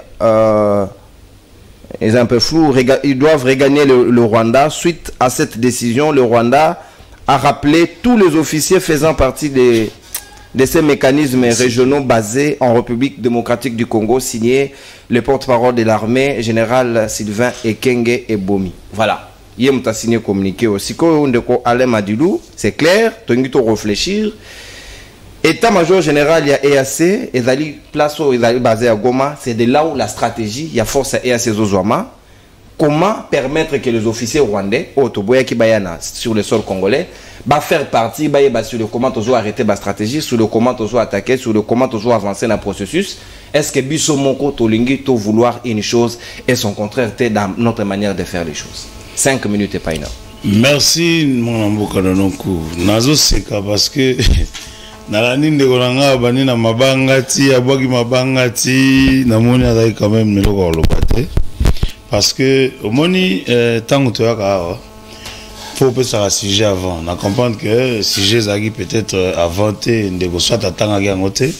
ils sont un peu flous, ils doivent regagner le Rwanda. Suite à cette décision, le Rwanda a rappelé tous les officiers faisant partie de ces mécanismes régionaux basés en République démocratique du Congo, signé le porte-parole de l'armée, général Sylvain Ekenge Ebomi. Voilà. Il y a signé communiqué aussi. Alain Madilou, c'est clair, tu dois réfléchir. État-major général, il y a EAC, et place où il est basé à Goma, c'est de là où la stratégie, il y a force à EAC Zozouama. comment permettre que les officiers rwandais, sur le sol congolais, va faire partie sur le comment on arrêter la stratégie, sur le comment on attaquer, sur le comment on avancer dans le processus. Est-ce que biso moko tolingi to vouloir une chose et son contraire dans notre manière de faire les choses? 5 minutes et pas une heure. Merci mon amboka nonoko. Nazo seka parce que nalani ndegolanga bani na mabangati abwaki mabangati na moni azai quand même meloko lopate parce que au moni tango to yaka faut que ça sujet avant. On comprend que sujet zagi peut-être inventé ndego soit atanga yangote.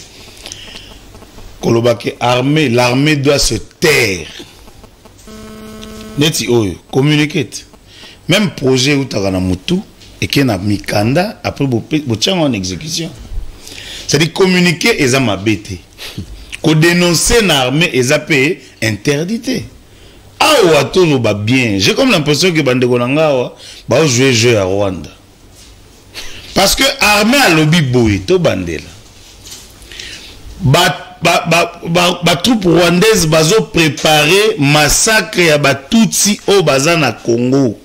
Kolobaki armée, l'armée doit se taire. Neti oyo communiquer. Même projet où tu as mutu et qui na mikanda après botiang en exécution. C'est-à-dire communiquer et ça m'a bêté. Ko dénoncer l'armée et ça peut interdité. Ah ou tout va bien. J'ai comme l'impression que bande gonanga va jouer jeu à Rwanda. Parce que armée a lobby boy to bandela. Ba troupes rwandaises bazo préparer massacre ya ba Tutsi au bazana Congo.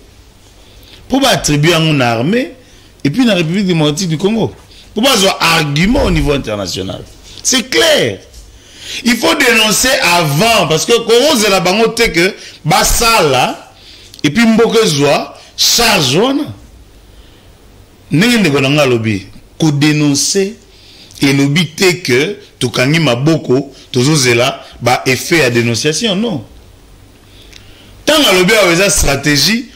Pour attribuer à mon armée et puis dans la République démocratique du Congo. Pour avoir argument au niveau international. C'est clair. Il faut dénoncer avant parce que Congo c'est la bangote que basala et puis mbokezwa charge wana. Nenge konanga lobby ko dénoncer et lobby te que tokangi maboko tozozela ba effet à dénonciation non. Tant que lobby a une stratégie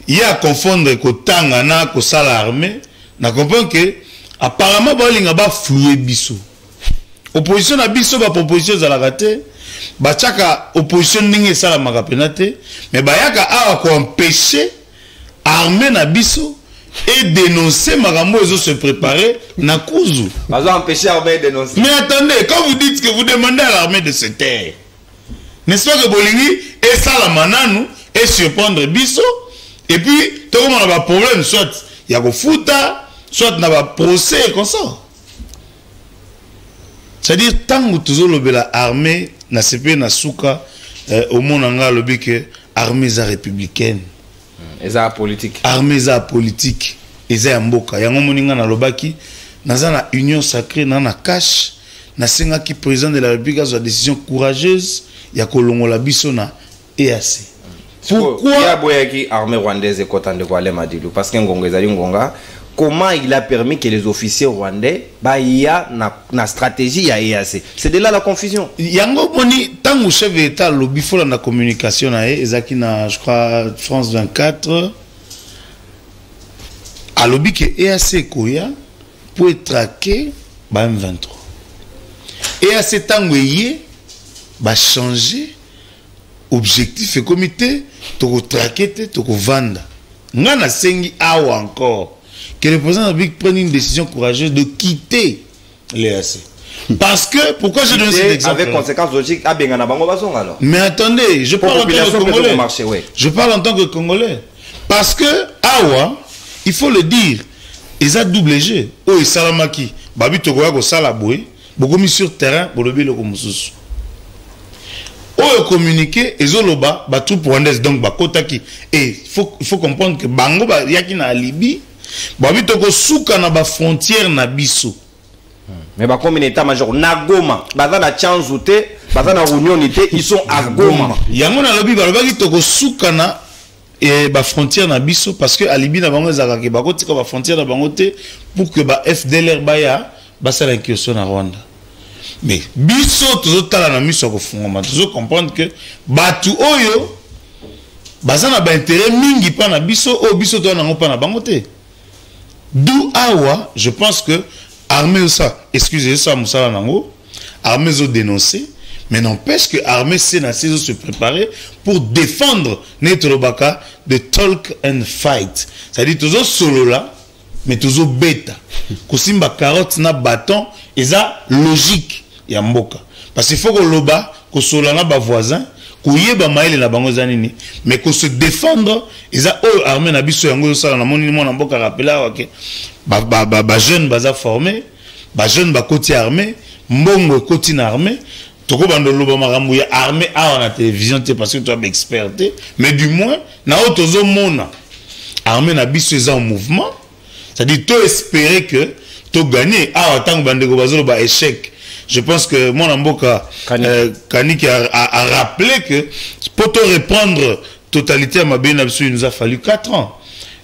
il y a à confondre que tanga na ko sala armée na comprend que apparemment ba linga ba flouer biso opposition na biso ba proposition za la raté ba chaka opposition ninge sala makapenate mais ba yaka a ko empêcher armée na biso et dénoncer makambo ezo se préparer na kuzu ba za empêcher armée de dénoncer. Mais attendez, quand vous dites que vous demandez à l'armée de se taire, n'est-ce pas que bolingi et sala mananu et surprendre biso. Et puis, tout le monde a un problème, soit il y a un fouta, soit il y a un procès comme ça. C'est-à-dire, tant que tu as l'armée, na CP, na souka, au monde, on a lobby que l'armée républicaine. Et ça politique. Armée politique. Et ça mboka. Il y a un monde na lobaki, na la union sacrée, na cash, na senga qui président de la République a une décision courageuse, il y a kolongo la bisona EAC. Pourquoi l'armée rwandaise est contente de quoi Madilou? Parce que comment il a permis que les officiers rwandais y a na stratégie à EAC? C'est de là la confusion. Yango moni tant que chef d'État lobby faut la communication na ezaki na je crois France 24 a lobby que EAC koya pour traquer ba M23. EAC tango yé ba changer objectif et comité to traquer to vendre. Ngana sengi awa encore que le président de la République prenne une décision courageuse de quitter l'EAC. Parce que, pourquoi je donne cet exemple? Avec conséquences logiques, à Bengana Bango Basson alors. Mais attendez, je parle en tant que Congolais. Je parle en tant que Congolais. Parce que, awa, il faut le dire, ils ont double jeu. Oh, Salamaki, Babi Togoya ko Salaboué, beaucoup mis sur terrain pour le bilo comme sous. Oh, communiquer, ils ont loba, batou pour Andes, donc Bakotaki. Et il faut comprendre que Bango, yaki na Libye, Babi Togo souka na ba frontière na biso. Mais bah comme un état-major na Goma, baza na Tchanzoute, baza na Unionité, ils sont à Goma. Yango na lobi balobaki Togo souka na et ba frontière na biso parce que alibi na bango ezaka ke bakotika ba frontière na bango te pour que ba FDLR baya basala incursion na Rwanda. Mais biso tozotala na miso ko fungoma tozo comprendre que batu oyo baza na ba intérêt mingi pa na biso o biso to na ngopa na bango te. D'où awa, je pense que armée ça, excusez ça Moussala Nango, armée ont dénoncé, mais n'empêche que armée c'est se préparer pour défendre Netrobaka de talk and fight. C'est-à-dire toujours solo là, mais toujours bêta. Kosimba carotte na bâton, et ça logique ya mboka. Parce qu'il faut que loba, que solo na ba voisin, que ba maïle na bango zanini, mais que se défendre, et ça armée na biso yango ça na moni mon mboka rappelé ok. Ba jeune baza formé, ba jeune ba côté armé, mbongo côté armé, toko bandolo makambo ya armée à la télévision parce que tu as experté mais du moins na otozo mona armée na biso eza en mouvement c'est-à-dire to espérer que to gagner à tant bandeko bazolo ba échec. Je pense que mon amboka Kanik a rappelé que pour te reprendre totalité à ma bien il nous a fallu 4 ans.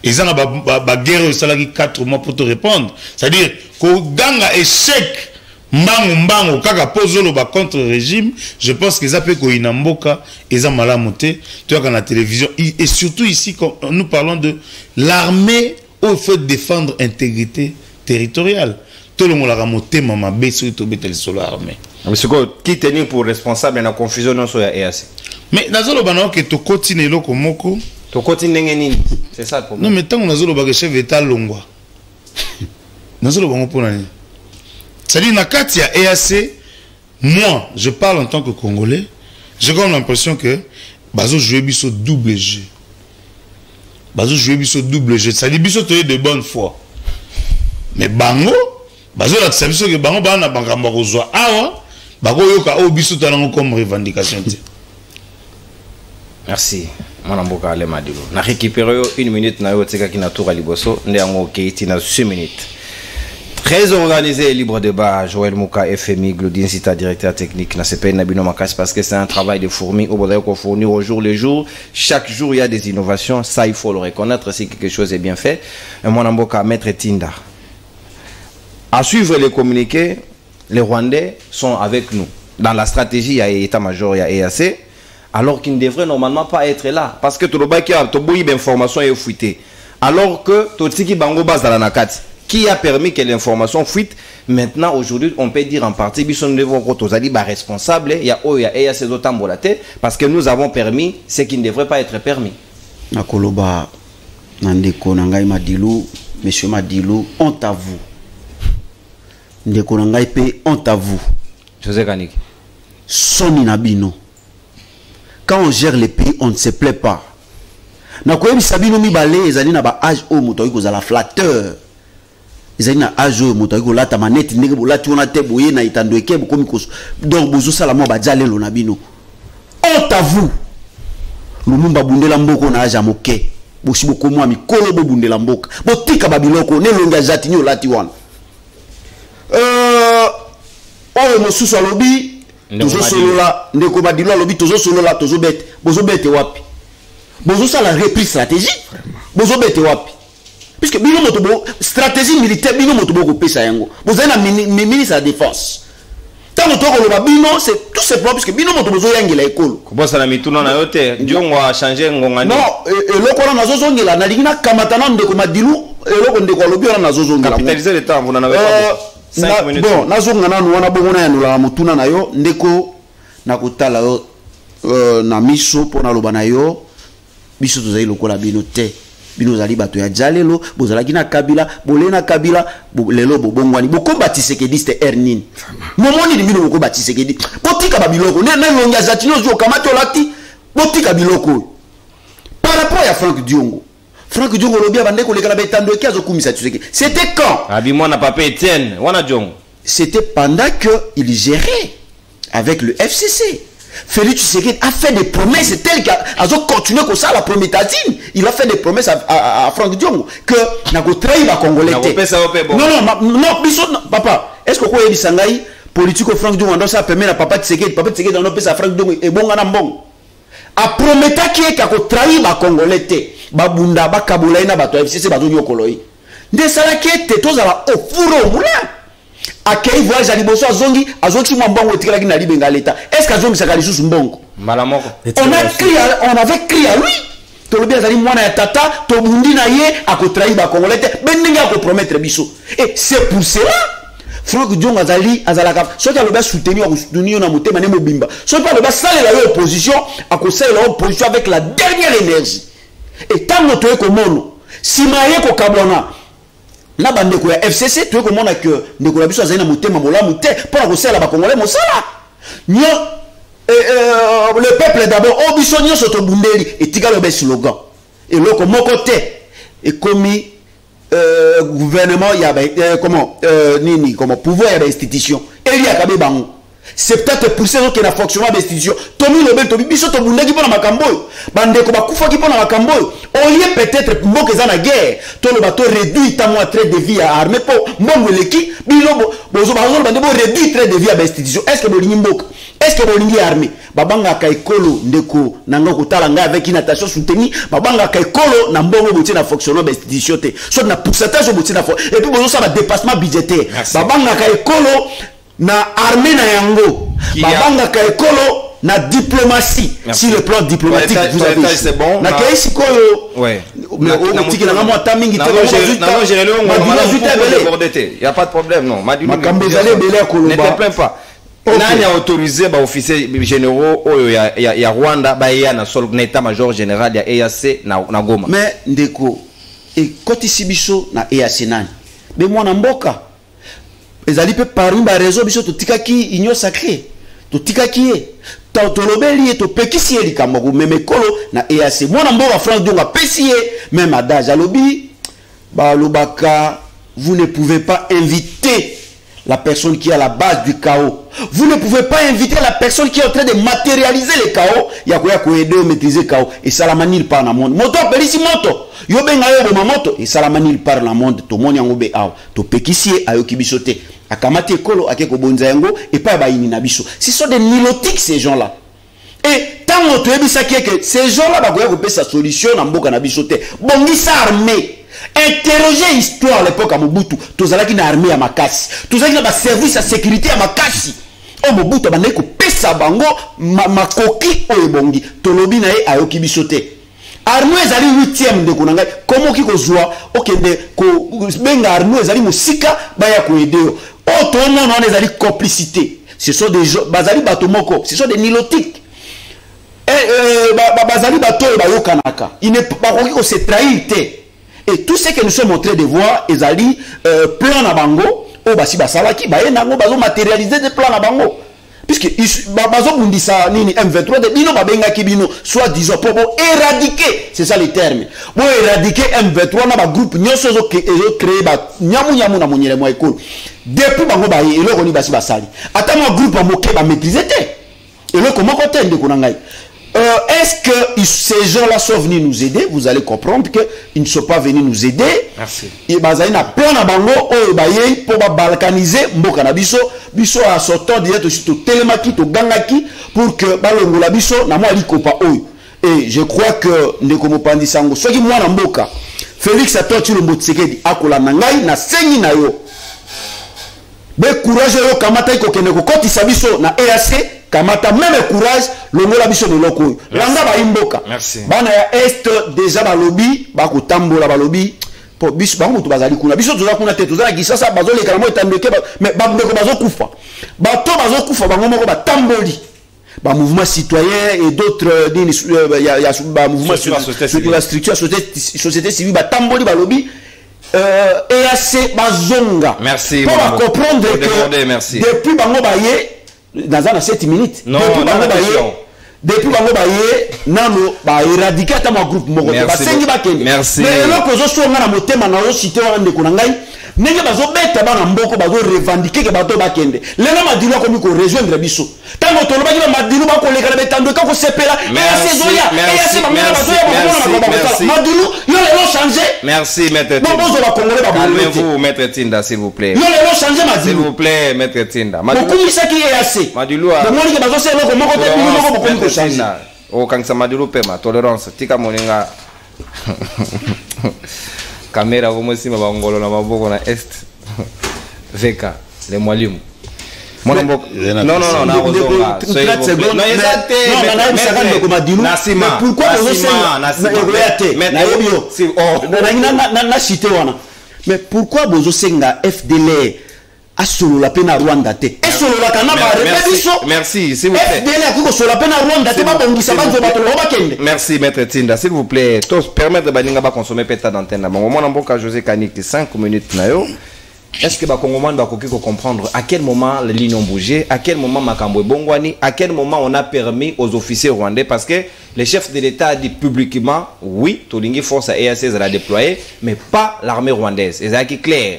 Ils ont ba guerre ça 4 mois pour te répondre. C'est-à-dire qu'au ganga échec mbango kaka pozolo ba contre régime, je pense que ça peut ko inamboka ils ont malamoté tu vois quand la télévision et surtout ici quand nous parlons de l'armée où faut défendre intégrité territoriale. Tout le monde a ramonté maman baissé tout betel sur l'armée. Mais ce qui tenir pour responsable na confusion non sur EAC. Mais nazolo bana que to continue loko moko to continue nini c'est ça le problème. Non mais tant on nazolo ba chef d'état longwa. Nazolo bango pour nani. C'est-à-dire na kati ya EAC moi je parle en tant que Congolais, j'ai comme l'impression que bazo jouer biso double jeu. Bazo jouer biso double jeu, c'est-à-dire biso to de bonne foi. Mais bango bazo la tsabiso que bango bana bangamba kozwa awa bako yoka o biso talango comme revendication. Merci. Mwanamboka ale madilo. Na récupérer 1 minute na yo tseka ki na tour liboso ndé yango keiti na 6 minutes. Très organisé, libre débat, Joël Mouka, FMI, Glodine Sita, directeur technique, na CPN Nabino Makas, parce que c'est un travail de fourmi, au bout qu'on fournit au jour le jour. Chaque jour, il y a des innovations, ça, il faut le reconnaître, si quelque chose est bien fait. Et mon amboka, Maître Tinda. À suivre les communiqués, les Rwandais sont avec nous. Dans la stratégie, il y a état-major, il y a EAC, alors qu'ils ne devraient normalement pas être là. Parce que tout le monde qui a l'information est fuitée. Alors que tout ce qui est bango base dans la nakati. Qui a permis que l'information fuite. Maintenant, aujourd'hui, on peut dire en partie, nous devons être responsables. Il y a ces autres embolatés parce que nous avons permis ce qui ne devrait pas être permis. Nakoloba, Nandeko Nangai Madilou, Monsieur Madilou, honte à vous. Ndeko Nangai Pe, honte à vous. José Kanik. Soni Nabino. Quand on gère les pays, on ne se plaît pas. Nakoyebi Sabino Mibale, ezali na ba âge o moto ko la flatteur. Ezali na âge o moto ko lata manette ndenge bolati ona te boye na itando eke bokomi koso. Donc bozo sala mo ba jalelo na bino. Honte à vous. Lumumba bundela mboko na âge moke. Bosi bokomo ami kolo bo bundela mboka. Botika babiloko ne longa jati ni olati wana. Oyo mosusu alobi tozo solola ndeko badilo alobi tozo solola tozo bete bozo bete wapi. Bozo ça la reprise stratégique. Bozo bete wapi. Puisque bino motobo stratégie militaire bino motobo ko pesa yango. Bozo na ministre de la défense. Tant que toko loba bino c'est tout simplement puisque bino motobo zo yangela ekolo. Ko bossa na mituna na yote ndiongo a changer ngongani. Non, eloko na zo zongela na lingina kamatana ndeko madilu eloko ndeko alobi na zo zongela. Capitaliser le temps vous en avez pas. 5 minutes. Bon, nazonga na wana bongona ya nula mutuna na yo ndeko na kotala yo na miso pona loba na yo biso tozali lokola bino te bino zali bato ya jalelo bozalaki na kabila bolena kabila lelo bobongwani bokomba tisekediste ernin momoni bino bokomba tisekedi botika babiloko ne longa zatino zo kamati olati botika biloko par rapport à Franck Diongo lobia bande ko lekala betando ki azokumisa Tshisekedi. C'était quand Abimwa na papa Etienne wana Diongo. C'était pendant que il gérait avec le FCC. Félix Tshisekedi a fait des promesses telles qu'Azo continué comme ça la prométhazine. Il a fait des promesses à Franck Diongo que n'a ko trahi ba Congolais. Non, papa, est-ce que ko yebi sangai politique Franck Diongo ndo ça permet na papa Tshisekedi dans pesa Franck Diongo et bon ngana mbongo. A prometa qui est ko trahi ba Congolais. Babunda bakabula ina bato FCC bazo nyokoloi nde sala kete tozala ofuro mula akei voyage ali boso azongi mwa mbongo etikala ki na libenga leta est-ce que azongi saka lisusu mbongo malamoko on avait crié à lui tolobi azali mwana ya tata tobundi na ye akotrahi ba Congolais te bendenga ko promettre biso et c'est pour cela Franck Diongo azalaka soki alobi soutenir na motema ne mobimba soki alobi salela yo opposition akosalela opposition avec la dernière énergie. Et tant que tu es comme si maye ko kabona na bande ko ya FCC tu es comme que ndeko la biso azali na motema molamu te pour ko sala ba Congolais mosala nyo le peuple d'abord obiso nyo soto bundeli et tigalo be slogan et loko moko te et commis gouvernement ya comment nini comment pouvoir ya institution et il y a kabe bango C'est peut-être pour ça que na fonctionnement d'institution. Tomi Lobel, Tomi Biso, Tobundaki pour la Makamboy. Bandeko Bakufaki pour la Makamboy. Au lieu peut-être pour que ça na guerre. Tout le bateau réduit ta moitié de vie à armée pour Mongoleki. Bilobo, Bozo Bazol, Bandebo réduit trait de vie à l'institution. Est-ce que Bolingi Mbok? Est-ce que Bolingi armée? Babanga Kaikolo, Ndeko, Nango Talanga avec une attention soutenue. Babanga Kaikolo, Nambongo Bouti na fonctionnement d'institution. Soit na pourcentage au Bouti na fonctionnement. Et puis Bozo ça va dépassement budgétaire. Babanga Kaikolo. Na armée na yango babanga ka ekolo na diplomatie. Merci. Si le plan diplomatique vous avez c'est bon na kaisi koyo ouais mais au tiki na moi tamingi te il y a pas de problème non Makambezale belé kolomba ne te plains pas nani a autorisé ba officiers généraux oyo ya Rwanda ba ya na sol na état major général ya EAC na Goma mais ndeko et koti sibiso na EAC nani be mwana mboka ezali pe parmi ba réseau biso to tikaki union sacrée to tikaki to lobeli to pekisi likambo meme kolo na EAC mwana mboka France donc apesi même adage alobi ba lobaka vous ne pouvez pas inviter la personne qui est à la base du chaos. Vous ne pouvez pas inviter la personne qui est en train de matérialiser le chaos. Yakoya ko aider à maîtriser le chaos. Et Salamanil par le monde. Moto pelisi moto. Yo benga yo boma moto. Et Salamanil par le monde. To moni yango be aw. To pekisi ayoki bisote. Akamati ekolo akeko bonza yango et pas ba ini na biso. Ce sont des nilotiques ces gens-là. Et tant que ces gens-là ba koya ko pesa solution na mboka na bisote. Bongisa armée. Interroger l'histoire à l'époque à Mobutu. Tous les qui armée à Makassi. Tous les qui ont service à sécurité à Makassi. Oh Mobutu, il faut pesa bango makoki o ebongi. Tolobi na e ayoki bisote. Arnaud ezali 8e de konanga. Comment qui kozwa okende ko benga Arnaud ezali musika baya ko edeo. Oh tono non ezali complicité. Ce sont des gens bazali batomoko. Ce sont des nilotiques. Bazali bato bayokanaka. Il ne pas ko se trahir. Et tout ce que nous sommes en train de voir, ezali plan na bango, o basi basalaki, ba yenango bazo matérialiser des plans na bango. Puisque bazo bundisa nini M23 de bino babenga kibino, soit disant pour éradiquer, c'est ça le terme. Pour éradiquer M23 na ba groupe nyonso zo créer ba nyamu na monyele mo ekolo. Depuis bango ba ye eloko ni basi basali. Ata mo groupe moké ba maîtriser te. Eloko moko te ndeko na ngai. Est-ce que ces gens-là sont venus nous aider? Vous allez comprendre qu'ils ne sont pas venus nous aider. Merci. Et bazali na plan na bango o baye pour balkaniser mboka na biso biso a sortant direct to telemaki to gangaki pour que balongola biso na moi likopa oyo. Et je crois que ndeko mopandi sango soki mwana mboka Félix Antoine Tshilombo Tshisekedi akola na ngai na sengi na yo. Be courage yo kamata iko kende ko kotisa biso na EAC. Kamata même courage longola biso de loko langa ba imboka bana ya est déjà ba lobby ba ko tambola ba lobby po biso ba mutu bazali kuna biso toza kuna te toza kisasa bazo le kala mo tandeke mais ba ndeko bazo kufa ba to bazo kufa bango moko ba tamboli ba mouvement citoyen et d'autres ya ba mouvement sur la structure société civile ba tamboli ba lobby EAC bazonga merci pour comprendre que depuis bango baye dans 7 minutes. Non, depuis bango baye nano ba éradiquer ta mo groupe moko ba sengi ba kende. Merci. Mais loko zo songa na motema na yo cité wana ndeko na ngai. Nenge bazo beta bana mboko bazo revendiquer que bato ba kende. Lelo madilo ko mi ko rejoindre biso. Tango to loba ki madilo ba ko lekala betando ka ko sepela. Merci. Madilo yo lelo changer. Merci maître. Calmez-vous maître Tinda s'il vous plaît. Yo lelo changer madilo. S'il vous plaît maître Tinda. Madilo ça qui est assez. Madilo. Moi ki bazo selo ko moko te moko ko ko changer. O kangsa Madilo pema tolérance tika moninga. Caméra au moins si ma bangolo na maboko na est VK les mwalimu non mais pourquoi bozo senga FDLR a solo la peine à Rwanda te et solo la kanaba merci s'il vous plaît FDLR a solo la peine à Rwanda te ba bongisa banzo bato ba kende merci maître Tinda s'il vous plaît tous permettre baninga ba consommer peta d'antenne na bongo mona mboka José Kaniki 5 minutes na yo. Est-ce que Bakongomans doit comprendre à quel moment les lignes ont bougé, à quel moment Makambo et Bongwani, à quel moment on a permis aux officiers rwandais, parce que le chef de l'État a dit publiquement, oui, Tolingi force à EAC à la déployer, mais pas l'armée rwandaise. Et c'est clair.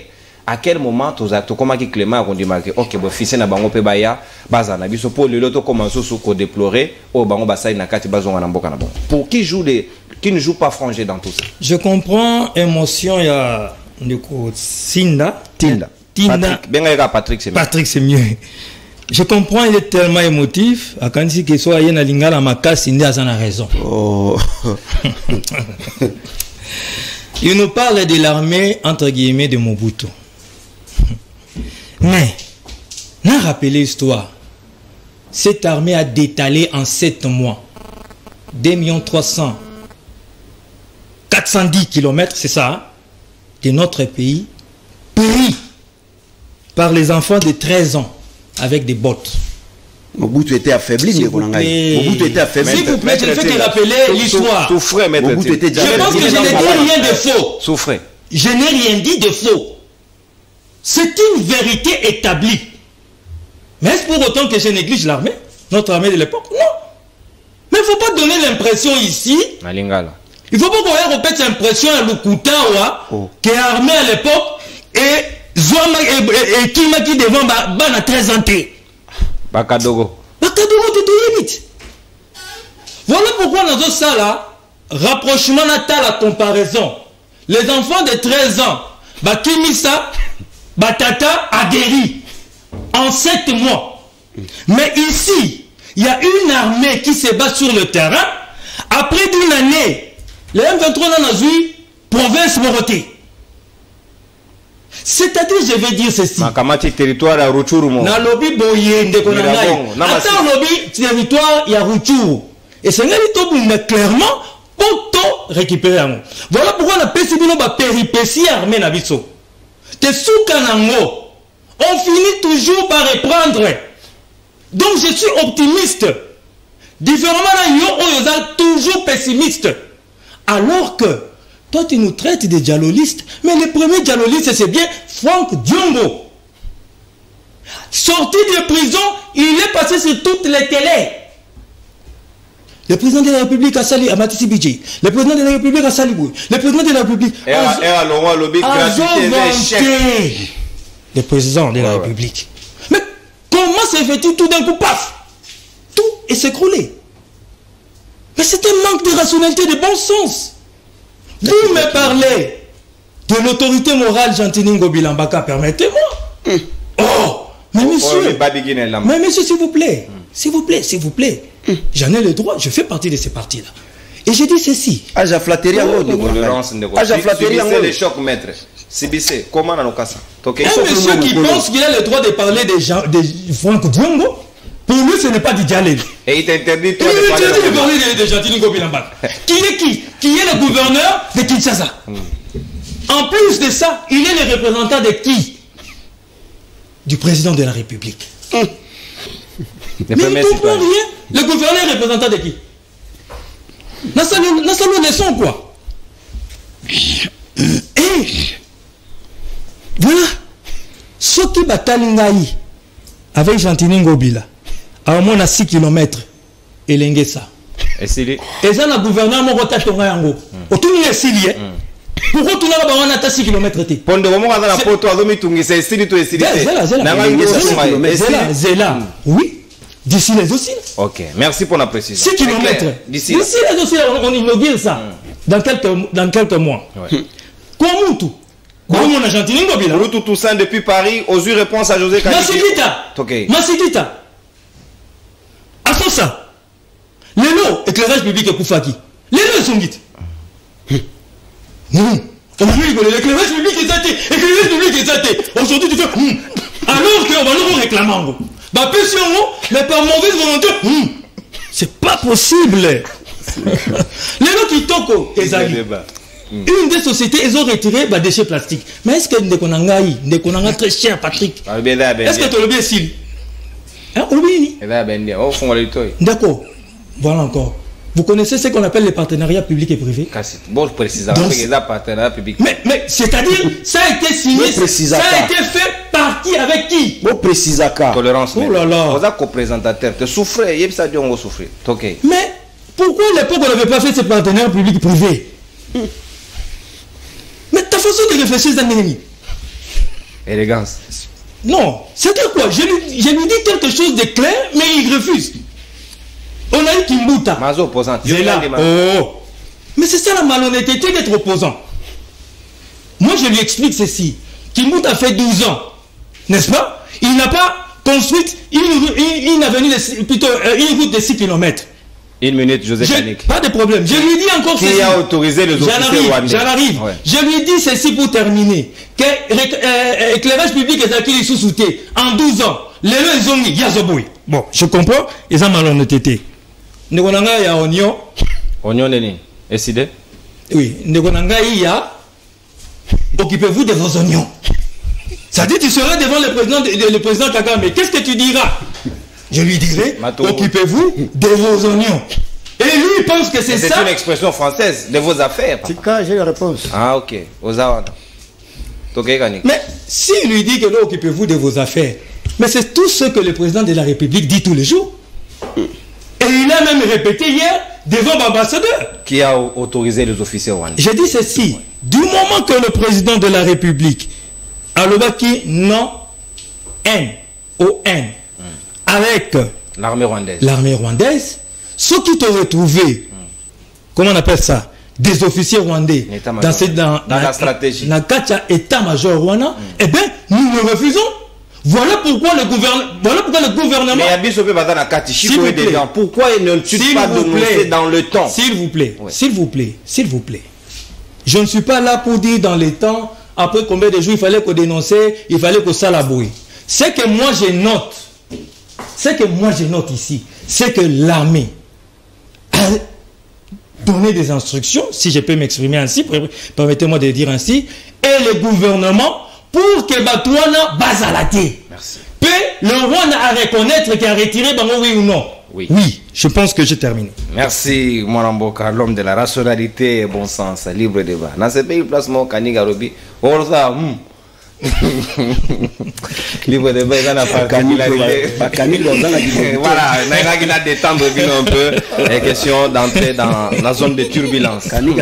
à quel moment tu as comment qui Clément a dit marqué OK bon fils na bango pe baya bazana biso pour le loto commence sous ko déplorer au bango basai na kati bazonga na mboka na bon pour qui ne joue pas frangé dans tout ça. Je comprends émotion il y a Tinda Patrick c'est mieux. Je comprends, il est tellement émotif. À quand il que soit na lingala makasi ndi azana raison. Oh. Il nous parle de l'armée entre guillemets de Mobutu. Mais, n'a rappelé l'histoire. Cette armée a détalé en 7 mois 2 300 410 km, c'est ça, hein, de notre pays, pris par les enfants de 13 ans avec des bottes. Mobutu était affaibli, Mobutu était affaibli. S'il vous plaît, je ne fais que rappeler l'histoire. Souffrez, maître. Mobutu était déjà Je pense que je n'ai dit rien de faux. Souffrez. Je n'ai rien dit de faux. C'est une vérité établie. Mais est-ce pour autant que je néglige l'armée? Notre armée de l'époque? Non. Mais il ne faut pas donner l'impression ici. Il ne faut pas qu'on ait répète l'impression à Lukutawa que l'armée à l'époque et Kimaki devant Bana 13 ans. Bakadogo de vite. Voilà pourquoi dans ce ça là, rapprochement natal la comparaison. Les enfants de 13 ans, Bakimisa, Batata adhéri en 7 mois. Mais ici, il y a une armée qui se bat sur le terrain. Après d'une année, les M23 n'ont eu province Moroté. C'est-à-dire, je vais dire ceci. Makamati territoire à Rutshuru mo. Na lobby boye ndekonangai. Attends lobby territoire ya Rutshuru. Et c'est là clairement pour tout récupérer un mot. Voilà pourquoi la PCB n'a pas péripétie armée na biso. Te soukanango. On finit toujours par reprendre. Donc je suis optimiste. Différemment là, yo toujours pessimiste. Alors que toi, tu nous traites de dialolistes, mais le premier dialoliste, c'est bien Franck Diongo. Sorti de prison, il est passé sur toutes les télés. Le président de la République a sali Amatisi Bidji. Le président de la République a sali Bouy. Le président de la République a le président de la République. Mais comment se fait-il tout d'un coup, paf, tout est s'écroulé? Mais c'est un manque de rationalité, de bon sens. Vous me parlez de l'autorité morale Gentilini Bilambaka, permettez-moi. Oh, mais monsieur, s'il vous plaît, s'il vous plaît, j'en ai le droit, je fais partie de ces partis-là. Et j'ai dit ceci. Aja flatterie en haut. Aja flatterie en haut. Les chocs, maître. Sibissé, comment on a nos cas? Un monsieur qui pense qu'il a le droit de parler des gens, de Franck Diongo, pour lui, ce n'est pas du dialogue. Et il t'interdit toi de parler de Gentilini Bilambaka. Qui est qui? Qui est le gouverneur de Kinshasa? En plus de ça, il est le représentant de qui? Du président de la République. Mais il ne comprend rien. Le gouverneur est représentant de qui? Dans sa leçon, quoi. Et voilà. Ce qui batalingaï avec Gentilini Ngobila, à moins de 6 km, et l'engesa. Et ça, le gouverneur m'a retâché au Rango. Autour de l'Essilie, pourquoi tu n'as pas 6 km? Pour le moment, on a la photo, c'est Essili, tout Essili. Zéla. Oui. D'ici les aussi. Ok, merci pour la précision. 6 km. D'ici les aussi, on inaugure ça dans quelques mois. Comment tout? Comment on a Gentilini Ngobila? Tout Toussaint depuis Paris, aux yeux réponse à José Kadiki. Massidita. À ça. Lélo, éclairage public et Koufaki. Lélo, son guide. Non. L'éclairage public est athée. Éclairage public est athée. Aujourd'hui, tu fais. Alors qu'on va nous réclamer. Bah, pression, mais par mauvaise volonté. C'est pas possible. Lélo qui toko, Ezali. Une des sociétés, ils ont retiré les déchets plastiques. Mais est-ce que Ndekonanga très cher, Patrick? Est-ce que tu as bien s'il? D'accord. Voilà encore. Vous connaissez ce qu'on appelle les partenariats publics et privés? Bon, précisément, partenariat public. Mais c'est-à-dire, ça a été signé, ça a été fait partie avec qui? Bon, précisément. Tolérance. Oh là là. Vous êtes co-présentateur. Tu souffres, il y a dit on va souffrir. Mais pourquoi à l'époque on n'avait pas fait ces partenariats publics et privés? Mais ta façon de réfléchir, c'est un ennemi. Élégance. Non, c'était quoi? Je lui dis quelque chose de clair, mais il refuse. On a eu Kimbuta. Mazo opposant. Oh. Mais c'est ça la malhonnêteté d'être opposant. Moi, je lui explique ceci. Kimbuta a fait 12 ans, n'est-ce pas? Il n'a pas construit une avenue, plutôt une route de 6 km. Une minute, Joseph Kanik. Pas de problème. Je lui dis encore ceci. Qui a autorisé les officiers rwandais? J'en arrive. Ouais. Je lui dis ceci pour terminer. Que éclairage public est acquis sous-souté. En 12 ans, les gens ils ont mis Yazoboui. Bon, je comprends. Ils ont malhonnêteté. Negonanga ya oignon. Oignon neni. Eside? Oui. Negonanga ya. Occupez-vous de vos oignons. Ça dit tu seras devant le président Kagame. Mais qu'est-ce que tu diras? Je lui dirai, occupez-vous de vos oignons. Et lui, il pense que c'est ça. C'est une expression française, de vos affaires. C'est quand j'ai la réponse. Ah, ok. Mais s'il lui dit que là, occupez-vous de vos affaires, mais c'est tout ce que le président de la République dit tous les jours. Et il a même répété hier devant l'ambassadeur. Qui a autorisé les officiers rwandais? J'ai dit ceci. Du moment que le président de la République a le baki non N-O-N avec l'armée rwandaise. L'armée rwandaise, ceux qui t'ont retrouvé, comment on appelle ça, des officiers rwandais dans la stratégie. Dans le état-major rwandais, eh bien, nous le refusons. Voilà pourquoi le gouvernement. Mais pourquoi il ne tue pas de dans le temps? S'il vous plaît, ouais. S'il vous plaît, s'il vous plaît. Je ne suis pas là pour dire dans les temps, après combien de jours il fallait qu'on dénonce, il fallait qu'on s'alabouille. C'est que moi je note ici, c'est que l'armée a donné des instructions, si je peux m'exprimer ainsi, permettez-moi de dire ainsi, et le gouvernement pour que Batouana base à la terre. Merci. Puis le Rwanda à reconnaître qu'il a retiré Bango, oui ou non? Oui. Oui, je pense que j'ai terminé. Merci, Mwanamboka, l'homme de la rationalité et bon sens, libre débat. Dans ce pays, placement, Kaniga Robi, on ça, libre débat, il y a voilà, il a détendre un peu les questions d'entrer dans la zone de turbulence. Le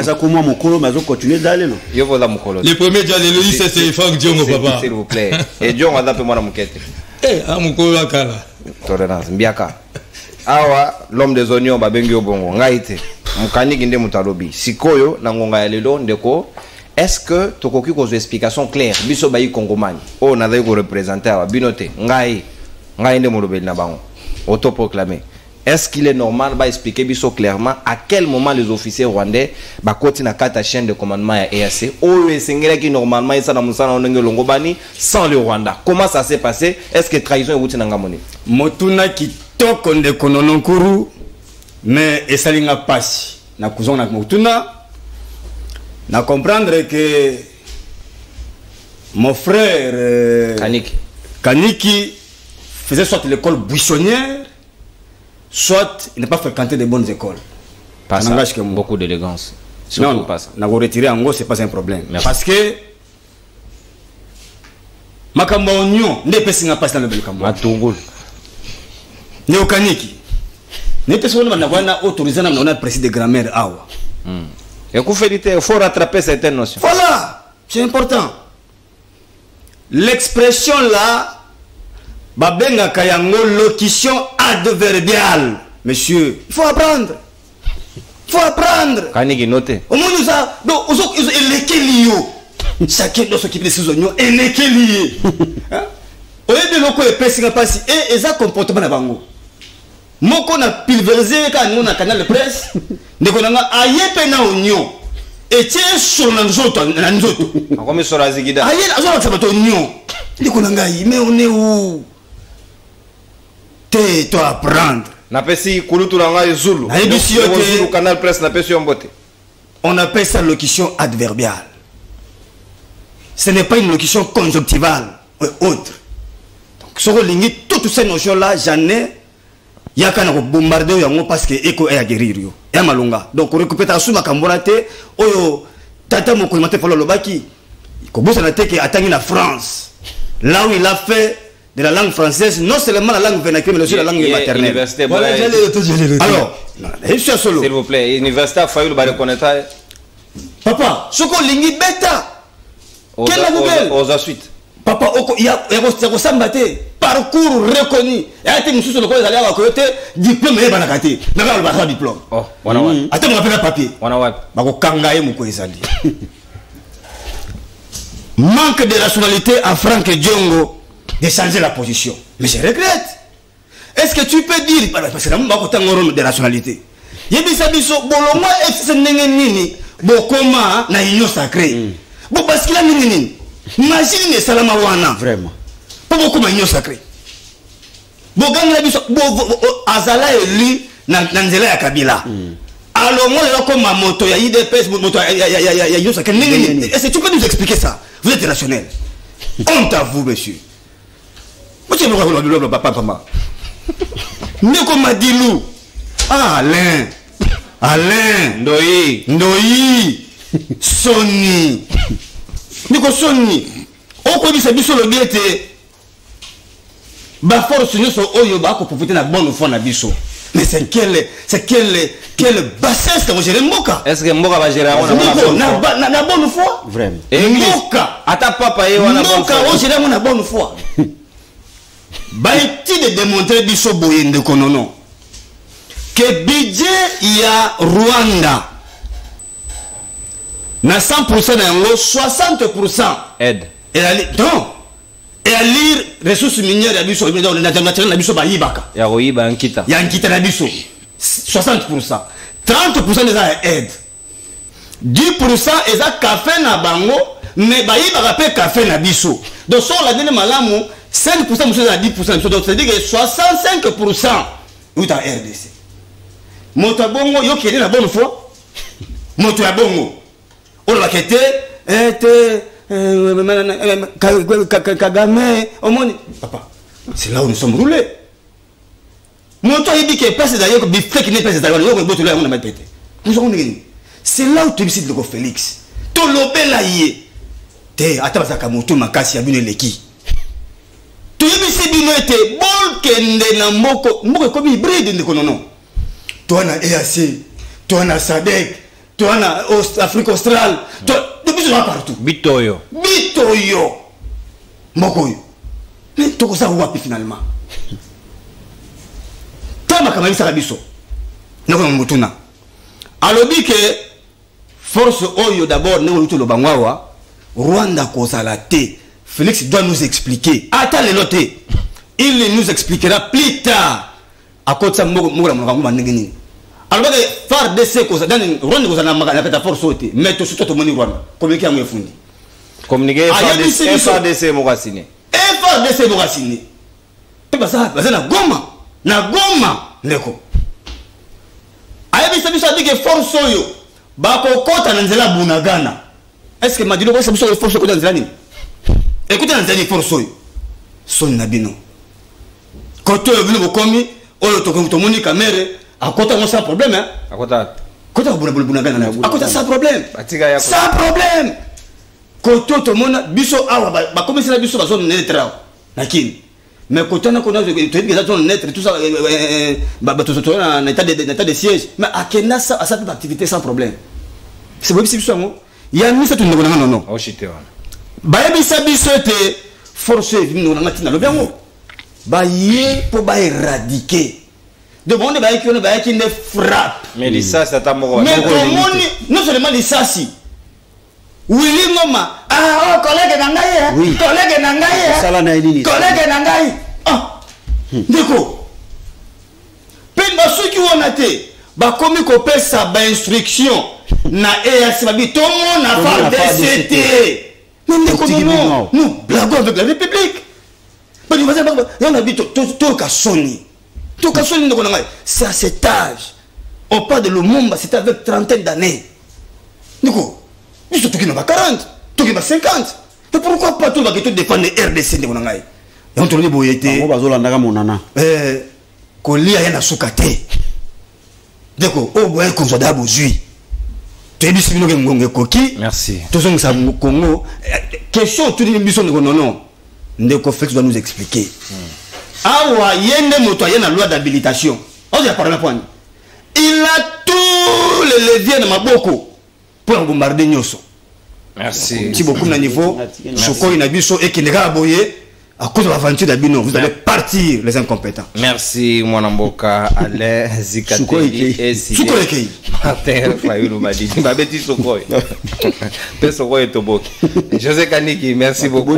premier dialogue, c'est Franck Diongo, papa. S'il vous plaît. Et Diongo, on a moi la mouquette. Eh, à Mukolo Akala. Tolérance, Mbiaka. Awa, l'homme des oignons, Babengi Obongo, Ngaïte, Mukani Ginde Mutalobi, Sikoyo, Nangonga Yalelo, Ndeko. Est-ce que tu as une explication claire? Biso bayi Congomani. Oh, n'a pas représenté à Binote. Ngaï Nde Molobel Nabango. Autoproclamé. Est-ce qu'il est normal d'expliquer biso clairement à quel moment les officiers rwandais continuent à quatre chaîne de commandement à EAC? Oh, c'est qui normalement ils sont dans Longobani sans le Rwanda. Comment ça s'est passé? Est-ce que trahison est routine en Gamoni? Motuna qui toque de Konononkuru, mais Essalinga passe. Na cousin na Motuna. Na comprendre que mon frère Kaniki faisait soit l'école buissonnière, soit il n'a pas fréquenté de bonnes écoles. Pas ça, beaucoup d'élégance. Non, pas ça. N'a retiré en gros, c'est pas un problème. Merci. Parce que Makamba Onyo n'est pas si n'a pas dans le Belkambo. Matungul. Néo Kaniki. N'est pas si on a autorisé à on a précis de grammaire awa. Il faut rattraper certaines notions. Voilà, c'est important. L'expression là, Babenga Kayango, locution adverbiale. Monsieur, il faut apprendre. Il faut apprendre. Kanigi noté. Au moins nous a, donc, ils ont chacun doit s'occuper de ses oignons et les liés. Au lieu de l'eau, et ça comportement na bango. Moko na pulvérisé quand on a canal de presse, ne connaît ayepe na oignon. Et tiens sur nzoto na nzoto. Comme sur la zigida. Aye azo ça bato oignon. Ne connaît mais on est où? Toi apprendre. Na pesi kulutu na ngai zulu. Na ebisi yote canal presse na pesi yombote. On appelle ça locution adverbiale. Ce n'est pas une locution conjonctivale ou autre. Donc sur lingi toutes ces notions là j'en ai. Il y a quand on bombarde parce que éco est à guérir yo et malunga donc récupérer sous ma camborate oyo tata moko mate follow le baki comme ça n'était que atteindre la France là où il a fait de la langue française non seulement la langue vernaculaire mais aussi la langue maternelle. Voilà, alors je suis solo s'il vous plaît université a failli le reconnaître papa ce qu'on lingi bêta quelle la nouvelle aux suite papa oko ya kosamba te parcours reconnu ya te mususu lokolo ezali awa koyo te diplôme eyebana te nanga oloba diplôme wana wapi ate mo apena papier wana wapi bakokanga ye moko ezali manque de rationalité à Franck Diongo de changer la position mais je regrette. Est-ce que tu peux dire parce que nous avons un rôle de rationalité yebisa biso bolongo est ndenge nini bokoma na union sacrée bo parce qu'il a nini imagine ne salama wana Vraiment. Pour beaucoup de union sacrée. Boganga biso azala élu na nzela ya Kabila. Alors moi là comme ma moto ya IDPS moto ya union sacrée. Est-ce que tu peux nous expliquer ça? Vous êtes rationnel. Honte à vous monsieur. Moi je me papa papa. Ndeko Madilou. Ah Alain Ndoi Sony Ndeko Sony okobisa biso lobi ete ba force nyonso oyo ba ko profiter na bonne foi na biso mais c'est quelle bassesse que gérer mboka. Est-ce que mboka va gérer na bonne foi Vraiment. mboka ata papa ye wana mboka o gérer na bonne foi ba eti de démontrer biso boye ndeko nono que budget ya Rwanda na 100% na yango 60% aide et à lire ressources minières ya biso na biso ba yibaka ya koyiba nkita na biso 60%, 30% des aide, 10% eza café na bango mais ba yibaka pe café na biso donc sur la dernière malamu 5% monsieur à 10% donc c'est dire que 65% ou ta RDC moto bongo yo qui est la bonne foi moto ya bongo on va quitter Kagame papa c'est là où nous sommes roulés moto il dit que passe d'ailleurs bifte qui n'est pas d'ailleurs on a mal pété nous avons c'est là où tu décides de Félix to lobela yé te atabasaka moto makasi ya bino leki to yebisi bino ete bol kende na moko comme hybride ndeko non toi na EAC toi na SADC toi na Afrique australe toi depuis je partout bitoyo moko yo mais to ko sa wapi finalement tama kama bisa biso nako mutuna alobi que force oyo d'abord ne luto lo bangwawa Rwanda ko sala te Félix doit nous expliquer attends le noter il nous expliquera plus tard à côté ça moko la ngamba ndengeni alors que phare DC ko dans Rwanda ko sala makana peta force ote mais to surtout to moni Rwanda communiquer am efundi communiquer FARDC mokasine FARDC mokasine pe basa na Goma ndeko ayebisa biso adike force oyo bakokota na nzela Bunagana. Est-ce que Madilo ko sabiso force ko na nzela nini écoutez na nzela force oyo son nabino koto bino bokomi oyo to moni kamere akota mo sans problème hein akota Bunagana akota sans problème sans problème koto to mona biso awa ba komisi na biso ba zone neutre nakini mais quand on a connu tout ça en état de siège mais à Kenya ça a cette activité sans problème c'est bon si il y a mis ça tout non oh shit ba yebisa biso te force vino na matina lo biango ba yé pour ba éradiquer de monde ba qui ne frappe mais ça c'est ta mort mais non seulement les sasi Willy Ngoma collègue na ngai collègue na ngai ndeko pe basuki wana te bakomi kopesa ba instruction na EAC babi tout le monde a fait DCT non nous blaguons avec la République mais nous on habite tout kasoni ndeko na ngai c'est à cet âge on parle de Lumumba c'était avec 30 d'années ndeko nous sommes tous 40 tous 50 mais pourquoi pas tout va que défendre RDC ndeko na ngai on tourne boyete on bazolanda monana kolia yana sukate deko o boye ko zoda bozui to ebisi bino ke ngonge koki merci tozong sa Congo question tout ni biso ndeko non ndeko Félix doit nous expliquer awa yende moto yana loi d'habilitation on y a parlé point il a tous les leviers de maboko pour bombarder nyoso Merci. Si beaucoup na niveau, Soko inabiso et qui n'est pas aboyé. À cause de l'aventure d'Abino, vous allez partir les incompétents. Merci, Mwanamboka, Alain, Zikateli, et Sukoyekei. Martin Fayulu Madi. Babeti Sokoy. Pe Sokoy Toboki. José Kaniki, merci beaucoup.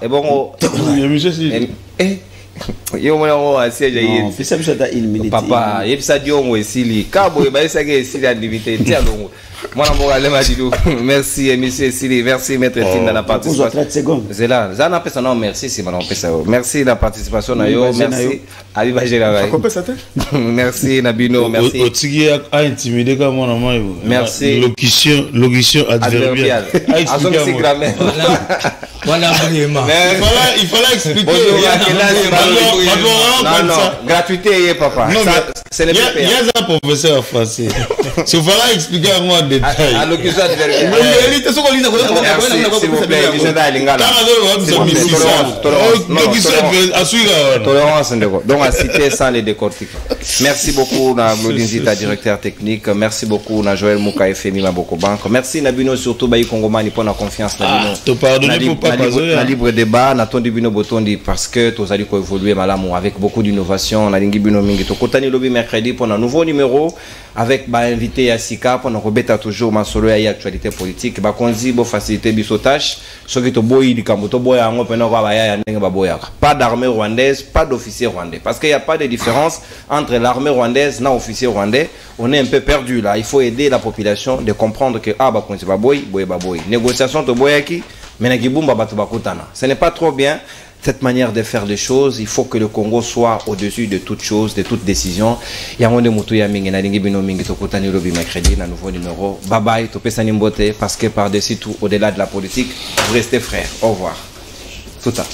Et bon, yo mwana mo asiaje non pesa biso ta 1 minute papa yebisa diongo esili kabo ebaisa ke esili andivité tia longo mwana mboka lema dilu merci monsieur Esili merci maître Tim dans la participation 30 secondes c'est là ça n'a pas non merci si madame pesa merci la participation na yo merci ali bajela merci Nabino merci otigi a intimidé comme mon maman merci locution adverbiale azongi grammaire voilà vraiment il fallait expliquer non, gratuité, papa. Non, c'est le il y a un professeur français. Il fallait expliquer à moi en détail. À l'occasion donc à citer sans les décortiquer. Merci beaucoup na Glodinzita directeur technique. Merci beaucoup na Joël Mouka FMI Maboko Bank. Merci Nabino surtout Bayi Kongomani pour la confiance Nabino. Te pardonner pour pas na libre débat na tondi bino botondi parce que tous allez évoluer malamu avec beaucoup d'innovation na lingi bino mingi to kotani lobi mercredi pour un nouveau numéro avec ba invité ya Sika pour na robeta toujours masolo ya actualité politique ba konzi bo faciliter bisotage soki to boyi likambo to boya ngo pena kwa baya ya ndenge ba boya pas d'armée rwandaise pas d'officier rwandais parce qu'il y a pas de différence entre l'armée rwandaise na officier rwandais on est un peu perdu là il faut aider la population de comprendre que ah ba konzi ba boyi négociation to boyaki mais ce n'est pas trop bien cette manière de faire les choses. Il faut que le Congo soit au-dessus de toutes choses, de toutes décisions. Il y a un nouveau numéro. Bye bye, parce que par-dessus tout, au-delà de la politique, vous restez frères. Au revoir. Tout ça.